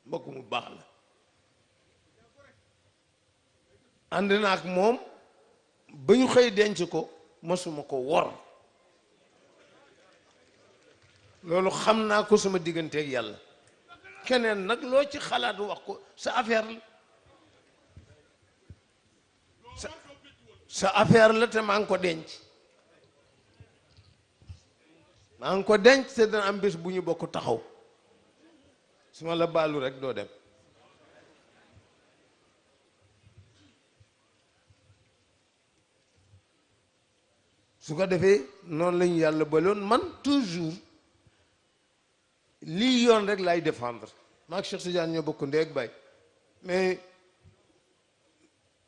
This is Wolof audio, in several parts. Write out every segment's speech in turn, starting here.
mbokk mu baax la ànd na ak moom ba ñu xëy denc ko masuma ko wor loolu xam naa ko sama digganteeg yàlla keneen nag loo ci xalaat wax ko sa affaire la sa affaire la te maa ngi ko denc maa ngi ko denc te dana am bés bu ñu bokk taxaw su ma la baalu rek doo dem su ko defee noonu lañu yàlla baloon man toujours lii yoon rek laay défendre maak Cheikh Tidiane ñoo bokk ndey ak baay mais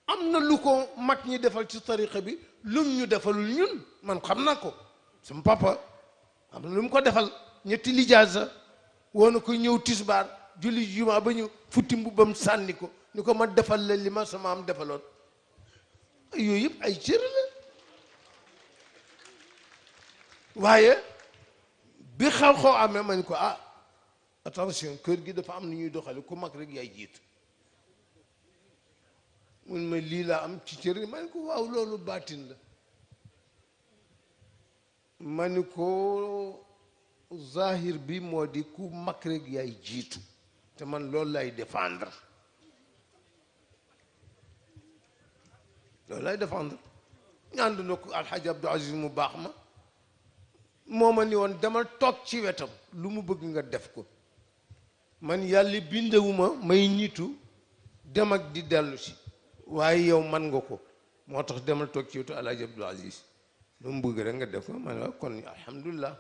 am na lu ko mag ñi defal ci tariqa bi lum ñu defalul ñun man xam naa ko sama papa am na lu mu ko defal ñetti lijaasa woona ko ñëw tisbaar julli juma ba ñu futti mbubbam sànni ko ni ko ma defal la li ma sama am defaloon yooyu yëpp ay cër la waaye bi xaw amee ma ni ko ah attention kër gi dafa am ni ñuy doxale ku mag rek yaay jiitu mun ma lii laa am ci cër gi ma ni ko waaw loolu baatin la ma ni ko zahir bi moo di ku mag rek yaay jiitu te man loolu lay défendre loolu lay défendre ñànd na ko alxaaji Abdou Aziz mu baax ma moo ma ni woon demal toog ci wetam lu mu bëgg nga def ko man yàlla bindewuma may nitu dem ak di dellu si waaye yow man nga ko moo tax demal toog ci wetu alxaaji Abdou Aziz lu mu bëgg rek nga def ko man waaw kon alhamdulilah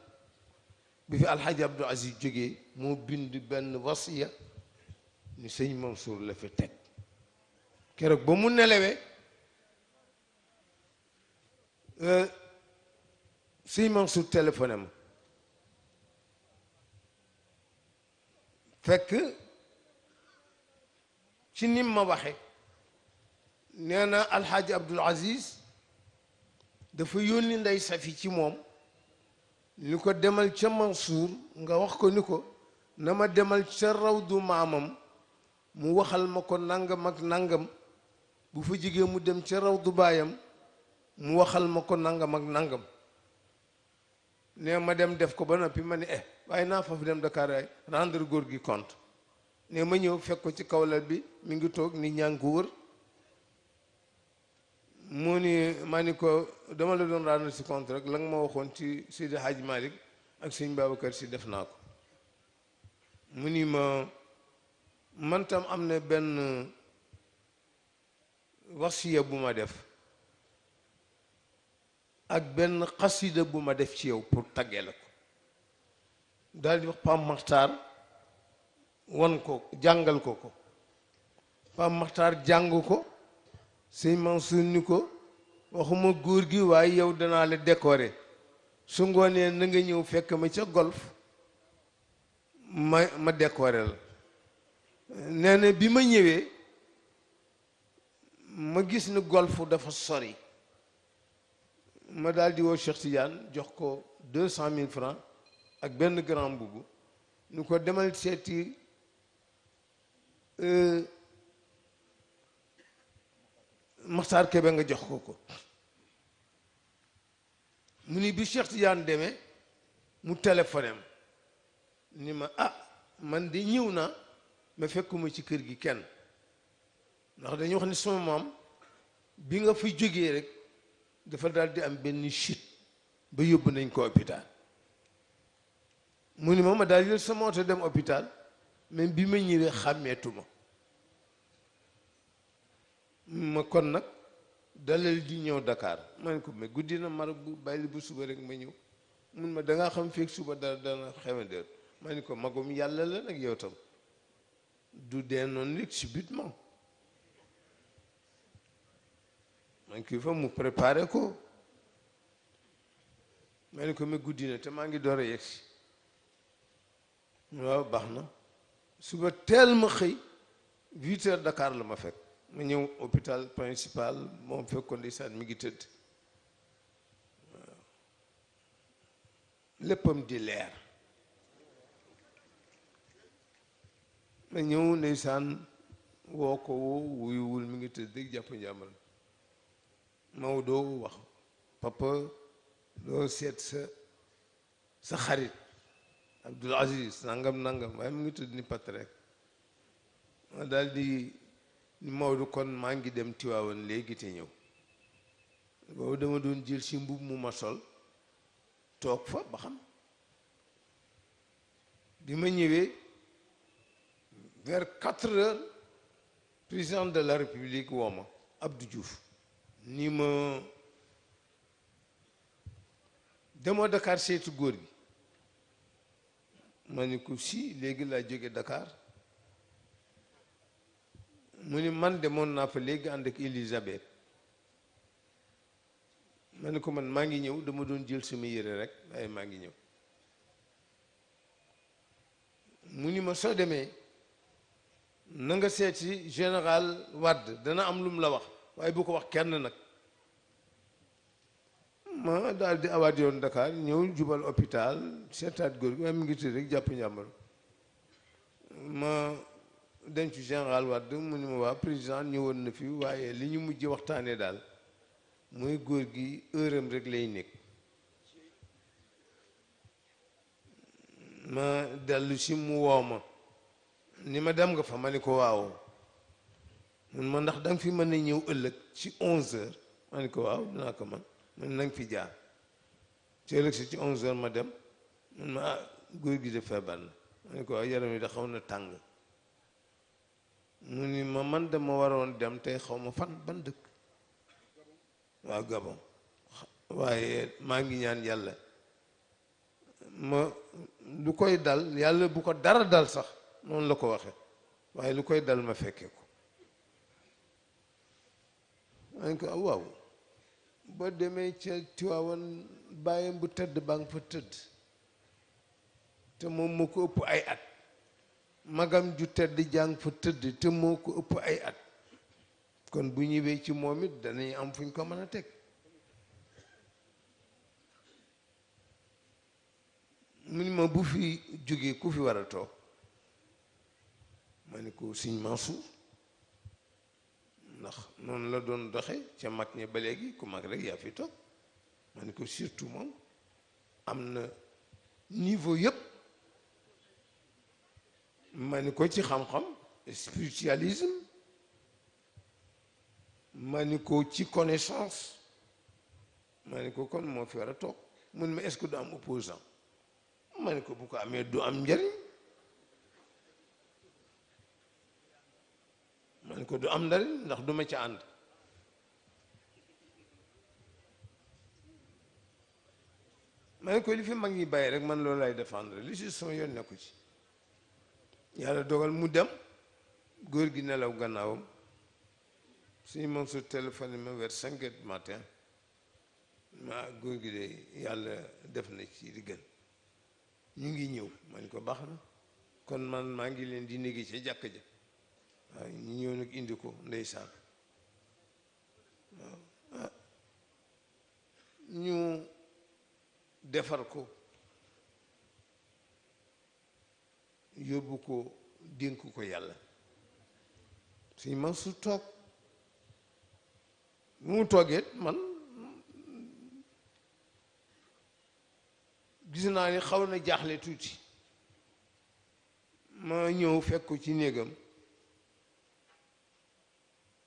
bi fi alxaaji Abdou Aziz jógee moo bind benn wasiya ni sëñ Mansour la fi teg keroog ba mu nelawee sëñ Mansour téléphoné ma fekk ci nim ma waxe nee na alxaaji Abdul Aziz dafa yónni ndey safi ci moom ni ko demal ca Mansour nga wax ko ni ko na ma demal ca rawdu maamam mu waxal ma ko nangam ak nangam bu fa jigee mu dem ca rawdu baayam mu waxal ma ko nangam ak nangam ne ma dem def ko ba noppi ma ne waaye naa fa dem Dakar ay rendre góor gi compte ne ma ñëw fekk ko ci kawlal bi mi ngi toog nit ñaa ngi ko wër mu ni ma ni ko dama la doon rendre si compte rek la nga ma waxoon ci Seydi Hadj Malick ak sëñ Babacar si def naa ko mu ni ma man tam am na benn wasiya bu ma def ak benn xasida bu ma def ci yow pour taggee la ko daal di wax Pam Maxtaar wan ko jàngal ko ko Pam Maxtaar jàng ko sëñ Mansour ni ko waxuma góor gi waaye yow danaa la décorer su ngoonee na nga ñëw fekk ma ca golf ma décorer la nee na bi ma ñëwee ma gis ni golf dafa sori ma daal di woo Cheikh Tidiane jox ko 200 000 francs ak benn grand mbubb nu ko demal seeti Maxtaar Kebe nga jox ko mu ni bi Cheikh Tidiane demee mu téléphoné ni ma man de ñëw na ma fekkuma ci kër gi kenn ndax dañu wax ni sama maam bi nga fi jógee rek dafa daal di am benn chute ba yóbbu nañ ko hôpital mu ni ma daal jël sama oto dem hôpital même bi ma ñëwee xàmmeetuma ma kon nag dalal di ñëw Dakar ma ne ko mais guddi na mara bu bàyyi bu suba rek ma ñëw mun ma dangaa xam feeg suba dana xewandeer ma ne ko magum yàlla la nag yow tam du dee noonu rek subitement man kii fa mu préparé ko ma ne ko mais guddi na te maa ngi door a yegsi waaw baax na suba teel ma xëy 8 heures Dakar la ma fekk ma ñëw hôpital principal moom fekkoon ndeysaan mi ngi tëdd waaw léppam di leer ma ñëw ndeysaan woo ko woo wuyuwul mi ngi tëdd rek jàpp njàmbal Maodo wax papa doo seet sa xarit Abdoul Aziz nangam nangam waaye mu ngi tëdd ni pat rek ma daal di ni Maodo kon maa ngi dem Tiwaawan léegi te ñëw boobu dama doon jël si mbub mu ma sol toog fa ba xam bi ma ñëwee vers 4 heures président de la République woo ma Abdou Diouf ni ma demoo Dakar seetu góor gi ma ni ko si léegi laa jóge Dakar mu ni man demoon naa fa léegi ànd ak Elisabeth ma ni ko man maa ngi ñëw dama doon jël sama yére rek waaye maa ngi ñëw mu ni ma soo demee na nga seeti général Wade dana am lu mu la wax waaye bu ko wax kenn nag ma daal di awaat yoon Dakar ñëw jubal hôpital seetaat góor gi waaye mu ngi tëdd rek jàpp njàmbar ma dem ci général Wade mu ni ma waa président ñëwoon na fi waaye li ñu mujj waxtaanee daal mooy góor gi heure am rek lay nekk ma dellu si mu woo ma ni ma dem nga fa ma ni ko waaw mun ma ndax danga fi mën a ñëw ëllëg ci 11 heures ma ni ko waaw dinaa ko man nanga fi jaar ci ëllëg si ci 11 heures ma dem mun ma góor gi de feebar na ma ni ko waaw yaram yi da xaw na tàng mu ni ma man dama waroon dem tey xaw ma fan ban dëkk waaw Gabon waaye maa ngi ñaan yàlla ma lu koy dal yàlla bu ko dara dal sax noonu la ko waxe waaye lu koy dal ma fekke ko maa ngi ko waaw boo demee ca Tiwaawan bàyyam bu tëdd ba nga fa tëdd te moom moo ko ëpp ay at magam ju tëdd jàng fa tëdd te moo ko ëpp ay at kon bu ñëwee ci moom it danañ am fuñ ko mën a teg mu ni ma bu fi jógee ku fi war a toog ma ni ko Sëñ Mansour ndax noonu la doon doxe ca mag ña ba léegi ku mag rek yaa fi toog ma ni ko surtout moom am na niveau yëpp ma ni ko ci xam-xam spiritualisme ma ni ko ci connaissance ma ni ko kon moo fi war a toog mu ne ma est-ce que du am opposant ma ni ko bu ko amee du am njariñ ma ni ko du am njariñ ndax du ma ca ànd ma ni ko li fi mag ñi bàyyi rek man loolu lay défendre li si sama yoon nekku ci yàlla dogal mu dem góor gi nelaw gannaawam suñu moom su téléphone ma vers 5 heures du matin ma góor gi de yàlla def na ci di gën ñu ngi ñëw ma ni ko baax na kon man maa ngi leen di néegi ci jàkk ja waaw ñu ñëw nag indi ko ndeysaan waaw ñu defar ko yóbbu ko dénk ko yàlla suñu man su toog bu mu toogee man gis naa ni xaw na jaaxle tuuti ma ñëw fekk ko ci néegam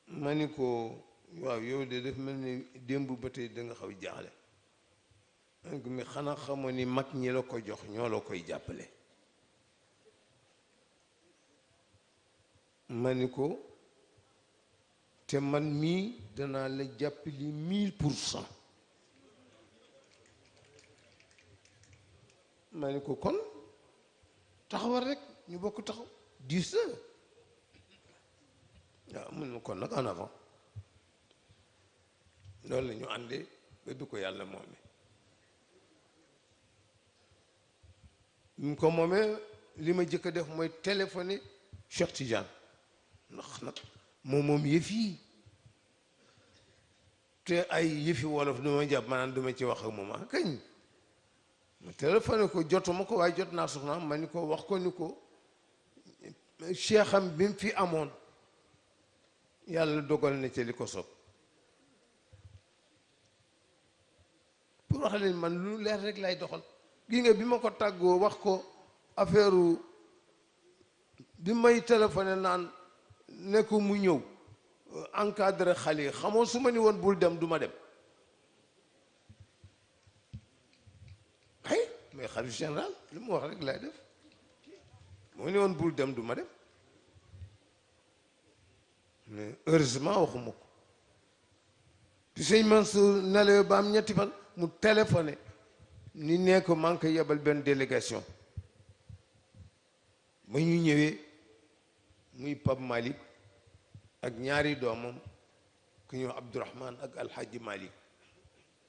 ma ni ko waaw yow de daf mel ni démb ba tey da nga xaw jaaxle ma ni ko mi xanaa xamoo ni mag ñi la ko jox ñoo la koy jàppale ma ni ko te man mii danaa la jàppali 1000%. ma ni ko kon taxawal rek ñu bokk taxaw 10 heures waaw mun ma kon nag en avant loolu la ñu àndee ba bi ko yàlla moomee ñu ko moomee li ma jëkk a def mooy téléphoné Cheikh Tidiane ndax nag moom yëf yi te ay yëfi wolof du ma jàpp maanaam duma ci wax ak moom ah kañ ma téléphoné ko jotuma ko waaye jot naa soxnaam ma ni ko wax ko ni ko cheikham bi mu fi amoon yàlla dogal na ci li ko sob pour wax leen man lu leer rek lay doxal. gi nga bi ma ko tàggoo wax ko affaire bi may téléphoné naan ne ko mu ñëw encadré xale yi xamoo su ma ni woon bul dem du ma dem ay mais xalifa général li mu wax rek lay def moo ni woon bul dem du ma dem mais heureusement waxuma ko puis sëñ Mansour nelaw ba am ñetti fan mu téléphoné ni nee ko maa ngi koy yebal benn délégation ba ñu ñëwee muy Pape Malick ak ñaari doomam ku ñëw Abdourahman ak Alhaji Malick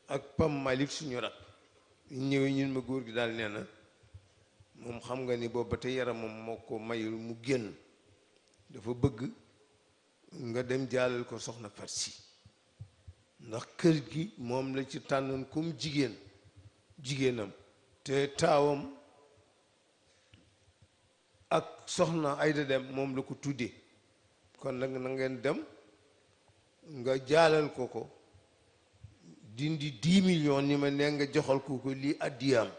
ak Pape Malick suñu rak ñu ñëwee ñun ma góor gi daal nee na moom xam nga ni boobu ba tey yaramam moo ko mayul mu génn dafa bëgg nga dem jaalal ko soxna Fat Si ndax kër gi moom la ci tànnoon comme jigéenam te taawam ak soxna Ayda Dem moom la ko tuddee kon nag na ngeen dem nga jaalal ko dindi 10 millions ni ma ne nga joxal ko lii addiyaam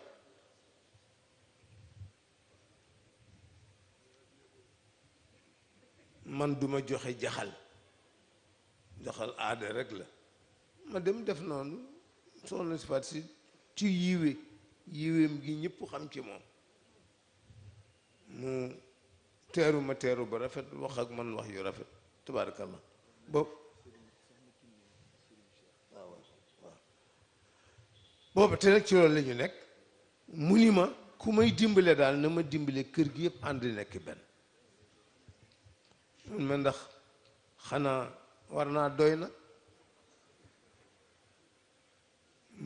man duma joxe jaxal aada rek la ma dem def noonu soxna si Fat Si ci yiweem gi ñëpp xam ci moom mu teeru ba rafet wax ak man wax yu rafet tabaarakallah boobu boobu te nag ci loolu la ñu nekk mu ni ma ku may dimbale daal na ma dimbale kër gi yëpp ànd nekk benn mun ma ndax xanaa war naa doy na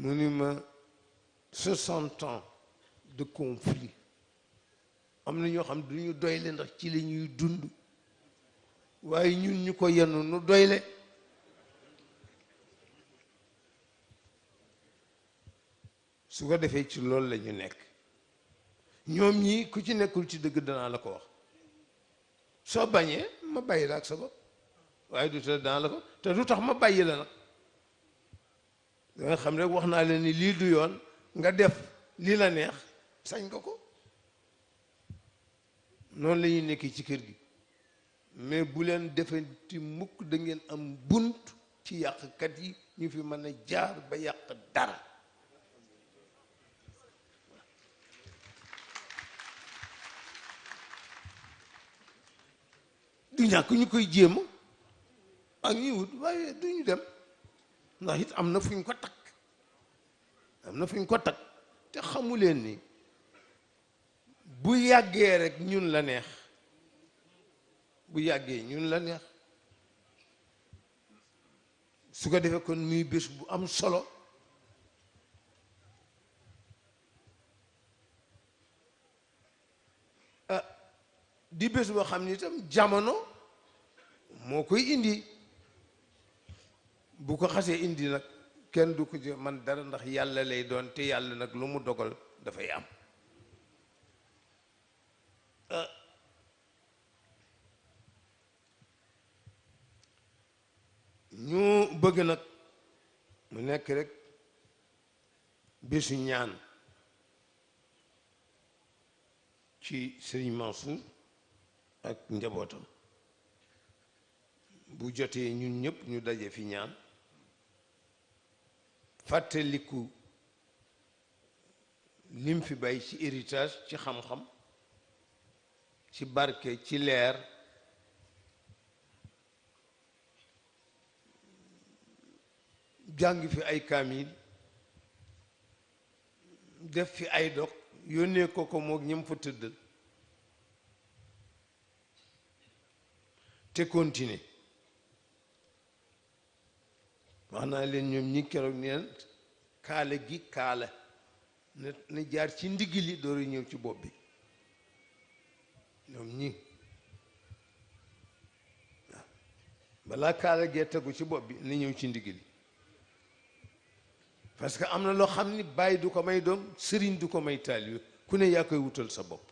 mu ni ma 60 ans de conflit am na ñoo xam duñu doyle ndax ci la ñuy dund waaye ñun ñu ko yenn nu doyle su ko defee ci loolu la ñu nekk ñoom ñii ku ci nekkul ci dëgg danaa la ko wax soo bañee ma bàyyi la ak sa bopp waaye du te danaa la ko te du tax ma bàyyi la nag danga xam rek wax naa leen ni lii du yoon nga def lii la neex sañ nga ko noonu la ñuy nekkee ci kër gi mais bu leen defenti mukk da ngeen am bunt ci yàqkat yi ñu fi mën a jaar ba yàq dara du ñàkk ñu koy jéem ak ñuy wut waaye duñu dem ndax it am na fu ñu ko takk te xamuleen ni bu yàggee rek ñun la neex bu yàggee ñun la neex su ko defee kon muy bés bu am solo di bés boo xam ni itam jamono moo koy indi bu ko xasee indi nag kenn du ko ci man dara ndax yàlla lay doon te yàlla nag lu mu dogal dafay am ñu bëgg nag mu nekk rek bésu ñaan ci Sëriñ Mansour ak njabootam bu jotee ñun ñëpp ñu daje fi ñaan fàttaliku lim fi bay ci héritage ci xam-xam ci barke ci leer jàng fi ay kaamil def fi ay dog yónnee ko moog ñëm fa tëddal te continuer wax naa leen ñoom ñi keroog neen kaala gi kaala na jaar ci ndigg li dooru ñëw ci bopp bi ñoom ñi waaw balaa kaala gee tegu ci bopp bi na ñëw ci ndigg li parce que am na loo xam ni bàyyi du ko may doom sëriñ du ko may taalibe ku ne yaa koy wutal sa bopp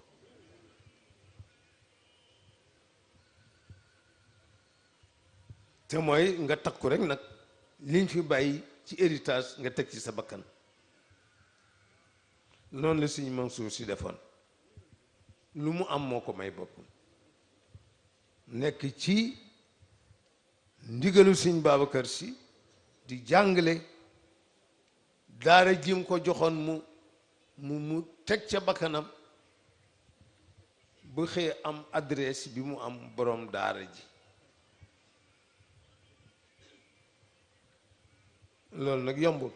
te mooy nga takku rek nag liñ fi bàyyi ci héritage nga teg ci sa bakkan. noonu la Sëñ Mansour Sy defoon, lu mu am moo ko may boppam, nekk ci ndigalu Sëñ Babacar Sy di jàngale. daara jim ko joxoon mu teg ca bakkanam bu xëy am adresse bi mu am borom daara ji. loolu nag yombul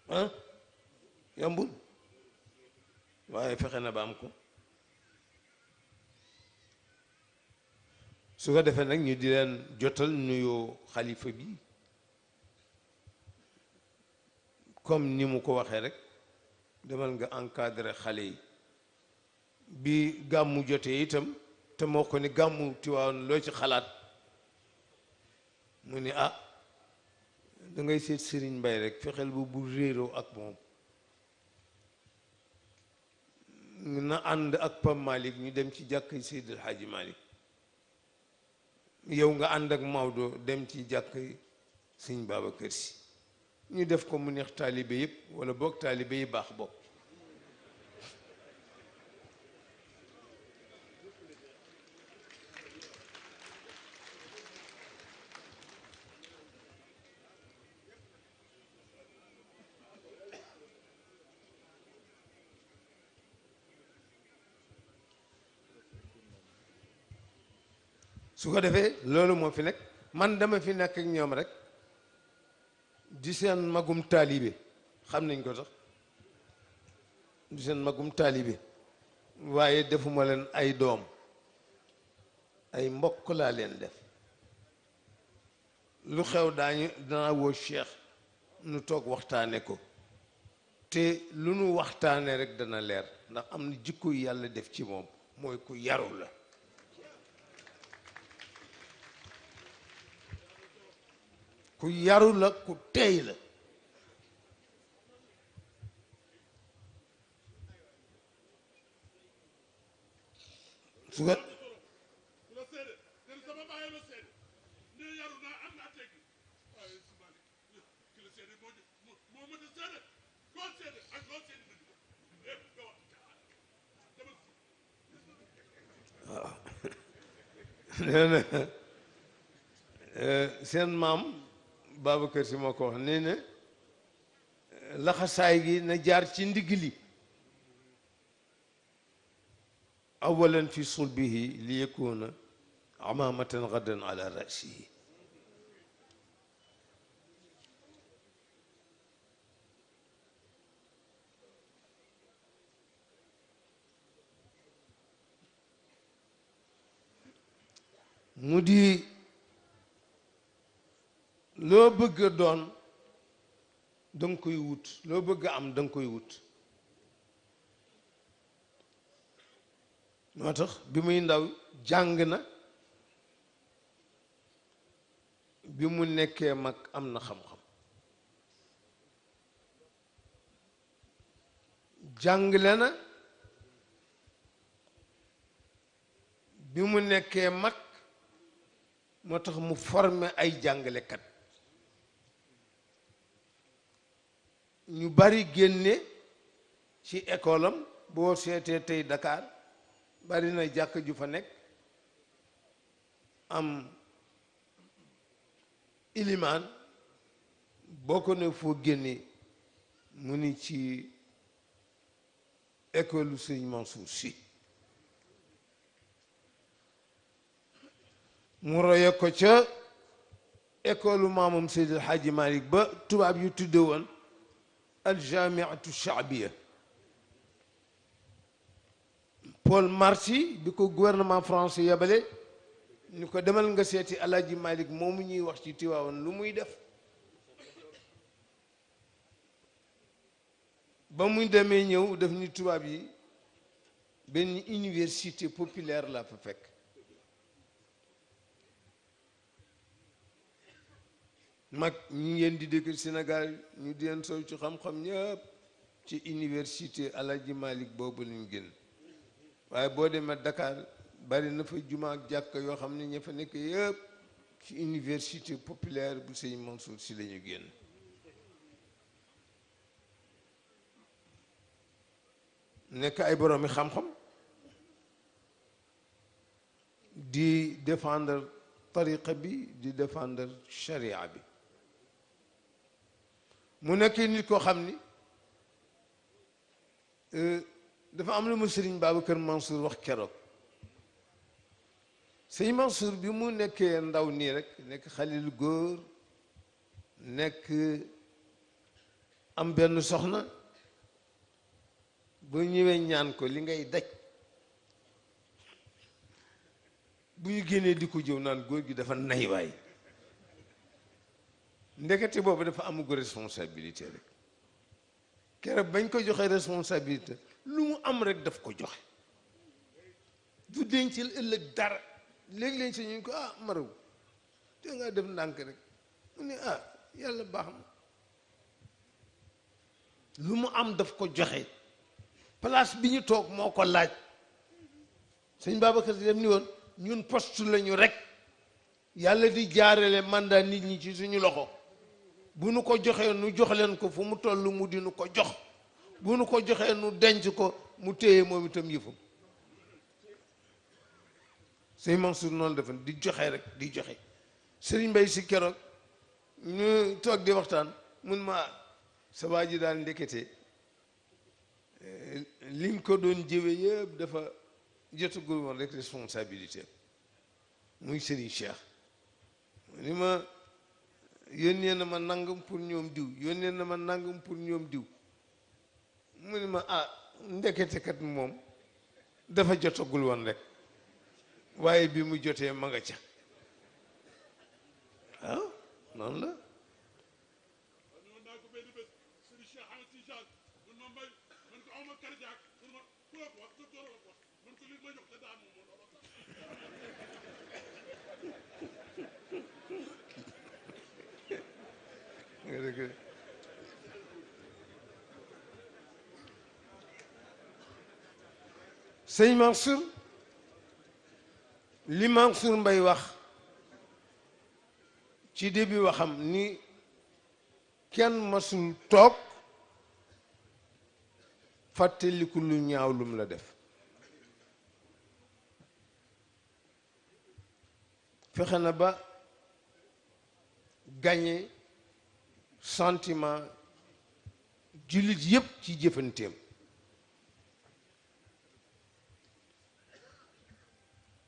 ah yombul, waaye fexe na ba am ko. su ko defee nag ñu di leen jotal nuyoo xalifa bi comme ni mu ko waxee rek, demal nga encadré xale yi. bi gàmmu jotee itam te moo ko ni gàmmu Tiwaawan loo ci xalaat, mu ni ah da ngay seet Serigne Mbaye rek fexeel bu réeroo ak moom, na ànd ak Pam Malick ñu dem ci jàkk Seydi El Hadji Malick, yow nga ànd ak Maodo dem ci jàkk Sëñ Babacar Sy, ñu def ko mu neex taalibe yëpp, wala boog taalibe yi baax bokk. su ko defee loolu moo fi nekk, man dama fi nekk ak ñoom rek di seen magum taalibe, xam nañ ko sax, di seen magum taalibe, waaye defuma leen ay doom, ay mbokk laa leen def. lu xew danaa woo Cheikh nu toog waxtaane ko, te lu nu waxtaane rek dana leer, ndax am na jikko yu yàlla def ci moom, mooy ku yaru la. ku yaru la, ku teey la. su ko waaw nee na seen maam Babacar Sy moo ko wax, nee na laxasaay gi na jaar ci ndigg li, awalan fi sulbihi li yakuna amamatan gadan ala rasihi. mu di loo bëgg a doon danga koy wut, loo bëgg a am danga koy wut. moo tax bi muy ndaw jàng na, bi mu nekkee mag am na xam-xam, jàngale na bi mu nekkee mag, moo tax mu formé ay jàngalekat ñu bari génne ci école am. boo seetee tey Dakar bari na jàkk ju fa nekk am ilimaan, boo ko ne foo génne mu ni ci école lu Sëñ Mansour Sy. mu roye ko ca école maamam Seydi El Hadji Malick ba tubaab yu tudde woon al jamiatu shaabiya. Paul Marty bi ko gouvernement français yabale ñu ko demal nga seeti Alaaji Malick moomu ñuy wax ci Tiwaawan lu muy def. ba muy demee ñëw def ni tubaab yi benn université populaire la fa fekk. mag ñi ngeen di dégg Sénégal ñu di leen sow ci xam-xam ñëpp ci université Alaaji Malick boobu lañ génn. waaye boo demee Dakar bari na fa juma ak jàkk yoo xam ne ña fa nekk yëpp ci université populaire bu sëñ Mansour si la ñu génn nekk ay boroomi xam-xam di défendre tariqa bi di défendre charia bi mu nekk nit koo xam ni dafa am lu mu sëriñ Babacar Mansour wax keroog sëñ Mansour bi mu nekkee ndaw nii rek nekk xalil góor nekk am benn soxna ba ñëwee ñaan ko li ngay daj bu ñu génnee di ko jëw naan góor gi dafa nay waay ndekete boobu dafa amugo responsabilité rek keroog bañ ko joxe responsabilité lu mu am rek daf ko joxe du dencal ëllëg dara léegi-léegi si ñu ko maraw te nga def ndànk rek mu ne yàlla baax na lu mu am daf ko joxe place bi ñu toog moo ko laaj sëñ Babacar Si def ni woon ñun poste lañu rek yàlla di jaarale mandat nit ñi ci suñu loxo bu nu ko joxee nu jox leen ko fu mu toll mu di nu ko jox bu nu ko joxee nu denc ko mu téye moom itam yëfam sëñ Mansour noonu defe di joxe rek di joxe Sëriñ Mbay Si keroog ñu toog di waxtaan mun ma sa waa ji daal ndekete liñ ko doon jëwe yëpp dafa jotagul woon rek responsabilité muy Serigne Cheikh ni ma yónnee na ma nangam pour ñoom diw yónnee na ma nangam pour ñoom diw mu ni ma ndekete kat moom dafa jotagul woon rek waaye bi mu jotee ma nga ca noonu la sëñ Mansour li Mansour Mbay wax ci début waxam ni kenn masul toog fàttaliku lu ñaaw lum la def fexe na ba gagné sentiment jullit yépp ci jëfanteem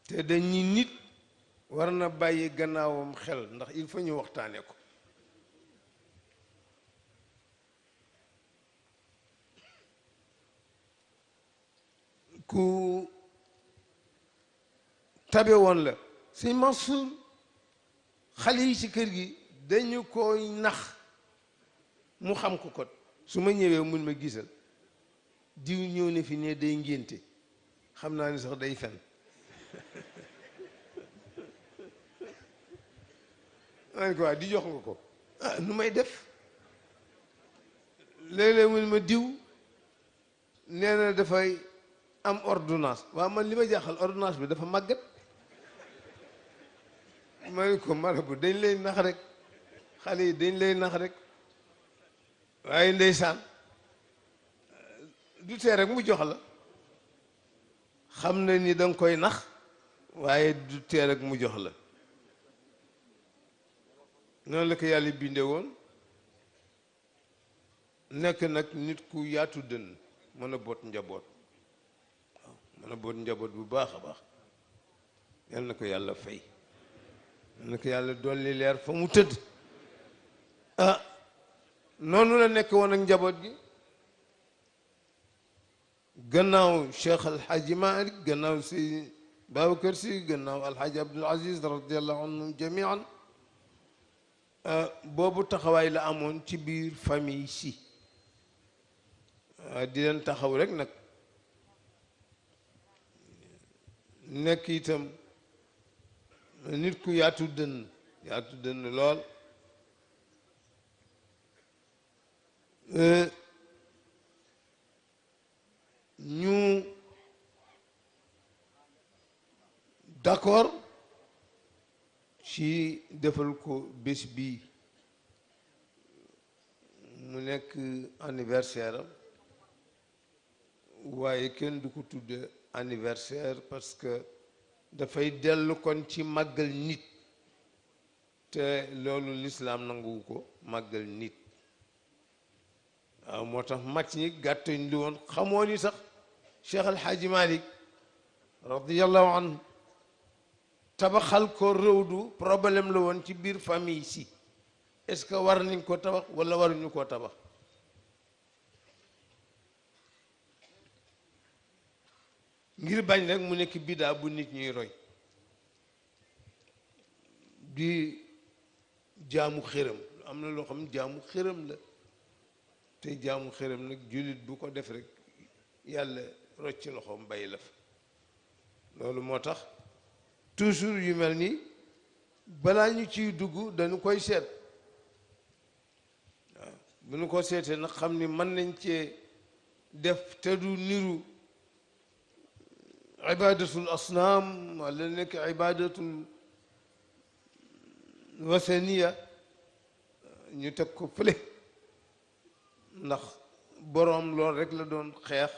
te dañuy nit war na bàyyi gannaawam xel ndax il faut ñu waxtaane ko ku tabe woon la sëñ Mansour xale yi ci kër gi dañu koy nax mu xam ko kot su ma ñëwee mun ma gisal diw ñëw ne fi ne day ngénte xam naa ni sax day fen man ko di jox nga ko nu may def léeg-léeg mun ma diw nee na dafay am ordonnance waaw man li ma jaaxal ordonnance bi dafa màggat ma ne ko marabu dañ lay nax rek xale yi dañ lay nax rek waaye ndeysaan du tee rek mu jox la xam na ni danga koy nax waaye du tee rek mu jox la noonu la ko yàlla binde woon nekk nag nit ku yaatu dënn mën a boot njaboot waaw mën a boot njaboot bu baax a baax yal na ko yàlla fay yal na ko yàlla dolli leer fa mu tëdd noonu la nekk woon ak njaboot gi gannaaw Cheikh Alhaji Malick gannaaw si Babacar Si gannaaw Alhaji Abdul Aziz radiallahu anhum jamian boobu taxawaay la amoon ci biir famille si di leen taxaw rek nag nekk itam nit ku yaatu dënn lool ñu d'accord ci defal ko bés bi mu nekk anniversaire am waaye kenn du ko tudde anniversaire parce que dafay dellu kon ci màggal nit te loolu lislaam nanguwu ko màggal nit waaw moo tax mag ñi gàttañ li woon xamoo ni sax Cheikh El Hadji Malick radiyallahu anhu tabaxal ko rëwdu problème la woon ci biir famille si est-ce que war nañ ko tabax wala waruñu koo tabax ngir bañ rek mu nekk bidaa bu nit ñuy roy di jaamu xërëm am na loo xam jaamu xërëm la te jaamu xërëm nag jullit bu ko def rek yàlla rocc loxoom bàyyi la fa loolu moo tax toujours yu mel nii balaa ñu ciy dugg dañu koy seet waaw bu ñu ko seetee nag xam ni mën nañ cee def te du niru ibadatul asnaam wala nekk ibadatul wasaniya ñu teg ko fële ndax boroom loolu rek la doon xeex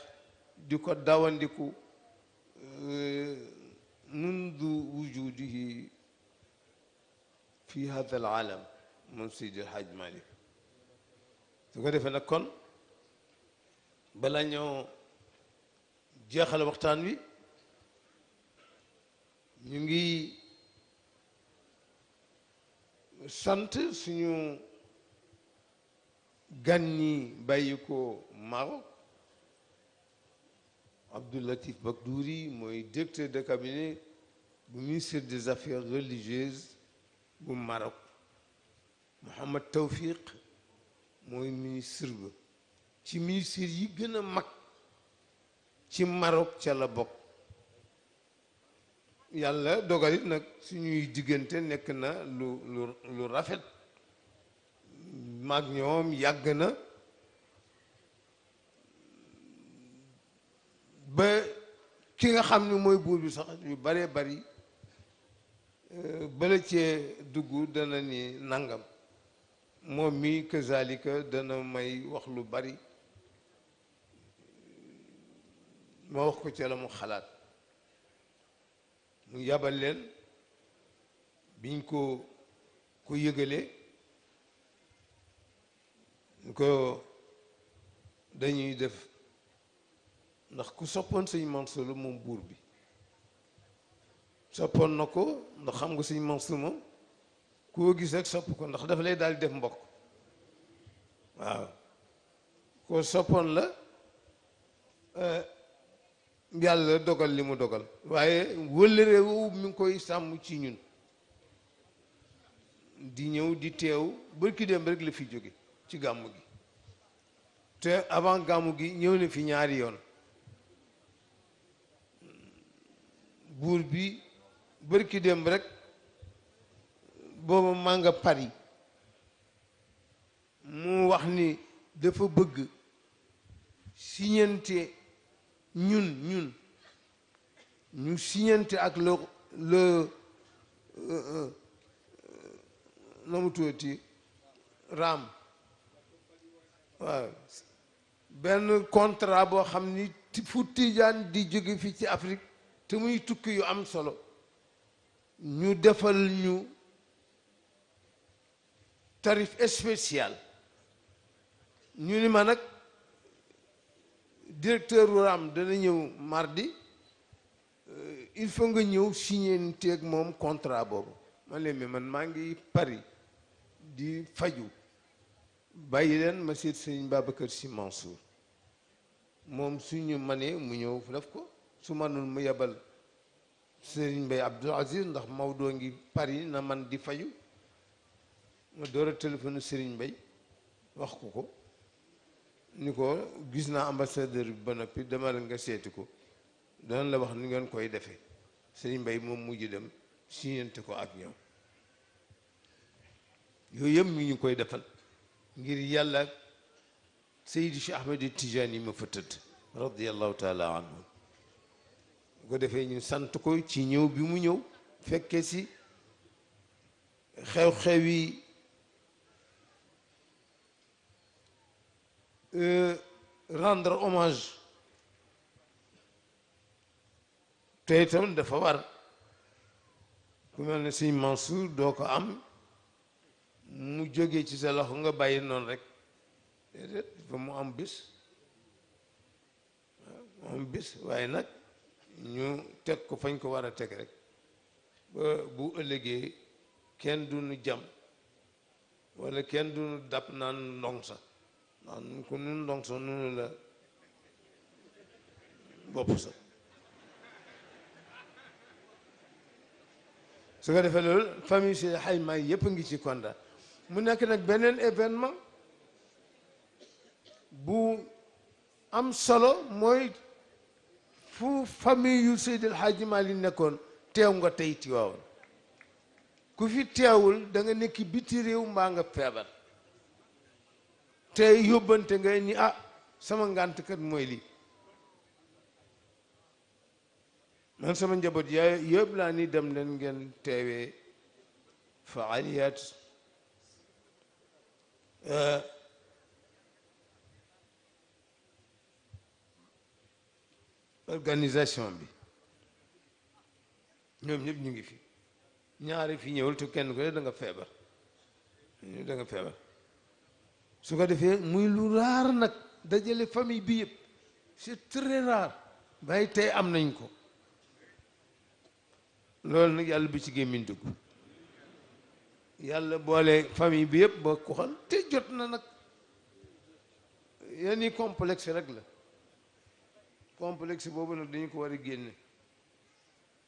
di ko dawandiku mundu wujudihi fi hada al alam moom Seydi El Hadj Malick su ko defee nag kon bala ñoo jeexal waxtaan wi ñu ngi sant suñu gan ñi bàyyi ko Maroc Abdou Latif Bakdouri mooy directeur de cabinet bu ministre des affaires religieuses bu Maroc Mohamed Tawfiq mooy ministre ba ci ministère yi gën a mag ci Maroc ca la bokk yàlla dogalit nag suñuy diggante nekk na lu rafet maag ñoom yàgg na ba ki nga xam ne mooy buur bi sax yu baree bari bala cee dugg dana ni nangam moom mi kazalika dana may wax lu bari ma wax ko ca la mu xalaat mu yabal leen biñ ko yëgalee ñu ko dañuy def ndax ku soppoon sëñ Mansour la moom buur bi soppoon na ko ndax xam nga sëñ Mansour moom koo gis rek sopp ko ndax dafa lay daal def mbokk waaw koo soppoon la yàlla dogal li mu dogal waaye wëllëre woowu mi ngi koy sàmm ci ñun di ñëw di teew bërki dem rek la fi jóge ci gàmmu gi te avant gàmmu gi ñëw na fi ñaari yoon buur bi bërki dem rek booba maa nga Paris mu wax ni dafa bëgg siñante ñu siñante ak le na mu tuuti raam waaw benn contrat boo xam ni fu tijaan di jóge fii ci Afrique te muy tukki yu am solo ñu defal ñu tarif spécial ñu ni ma nag directeur Ram dana ñëw mardi il faut nga ñëw signer moom contrat boobu man leen mais man maa ngi Paris di faju bàyyi leen ma seet sëñ Babacar Sy Mansour moom suñu manee mu ñëw def ko su manul mu yebal Serigne Mbaye Abdoul Aziz ndax Maodo ngi Paris na man di faju ma door a téléphone Serigne Mbaye wax ko ni ko gis naa ambassadeur bi ba noppi demal nga seeti ko dana la wax ni ngeen koy defee Serigne Mbaye moom mujj dem signante ko ak ñoom yooyu yëpp mi ñu koy defal ngir yàlla Seydi Cheikh Ahmed Tidiane yi ma fa tëdd radiyallahu taala anhu bu ko defee ñu sant ko ci ñëw bi mu ñëw fekke si xew-xewi rendre hommage te itam dafa war ku mel ne sëñ Mansour doo ko am mu jógee ci sa loxo nga bàyyi noonu rek déedéet fa mu am bis mu am bis waaye nag ñu teg ko fañ ko war a teg rek ba bu ëllëgee kenn du nu jam walla kenn du nu dab naan ndong sa naan ko nun ndong sa nunu la bopp sa su ko defee loolu famille si xayma yëpp a ngi ci kontaan mu nekk nag beneen événement bu am solo mooy fu famille yu Seydil Hadji Malick nekkoon teew nga tey Tiwaawan ku fi teewul da nga nekk biti réew mbaa nga feebar te yóbbante nga ni ah sama ngànt kat mooy lii man sama njaboot yaay yëpp laa ni dem leen ngeen teewee faaliyat organisation bi ñoom ñëpp ñu ngi fi ñaari fi ñëwul te kenn ko da nga feebar da nga feebar su ko defee muy lu raar nag dajale famille bi yëpp c'est très rare waaye tey am nañ ko loolu nag yàlla bi ci gémmiñ dugg yàlla boole famille bi yëpp ba ko xal te jot na nag yenn complexe rek la complexe boobu nag dañu ko war a génne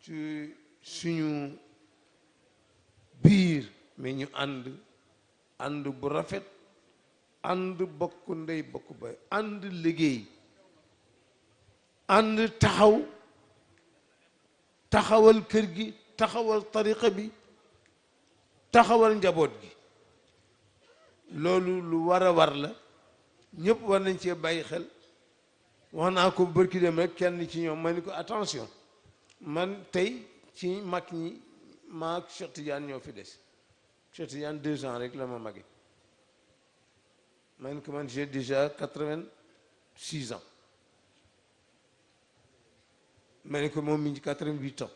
ci suñu biir mais ñu ànd bu rafet ànd bokk ndey bokk bay ànd liggéey ànd taxawal kër gi taxawal tariqa bi taxawal njaboot gi loolu lu war a war la ñëpp war nañ cee bàyyi xel wax naa ko bërki dem rek kenn ci ñoom ma ni ko attention man tey ci mag ñi maag Cheikh Tidiane ñoo fi des Cheikh Tidiane 2 ans rek la ma magi ma ni ko man j'ai déjà 86 ans ma ni ko moom mi ngi 88 ans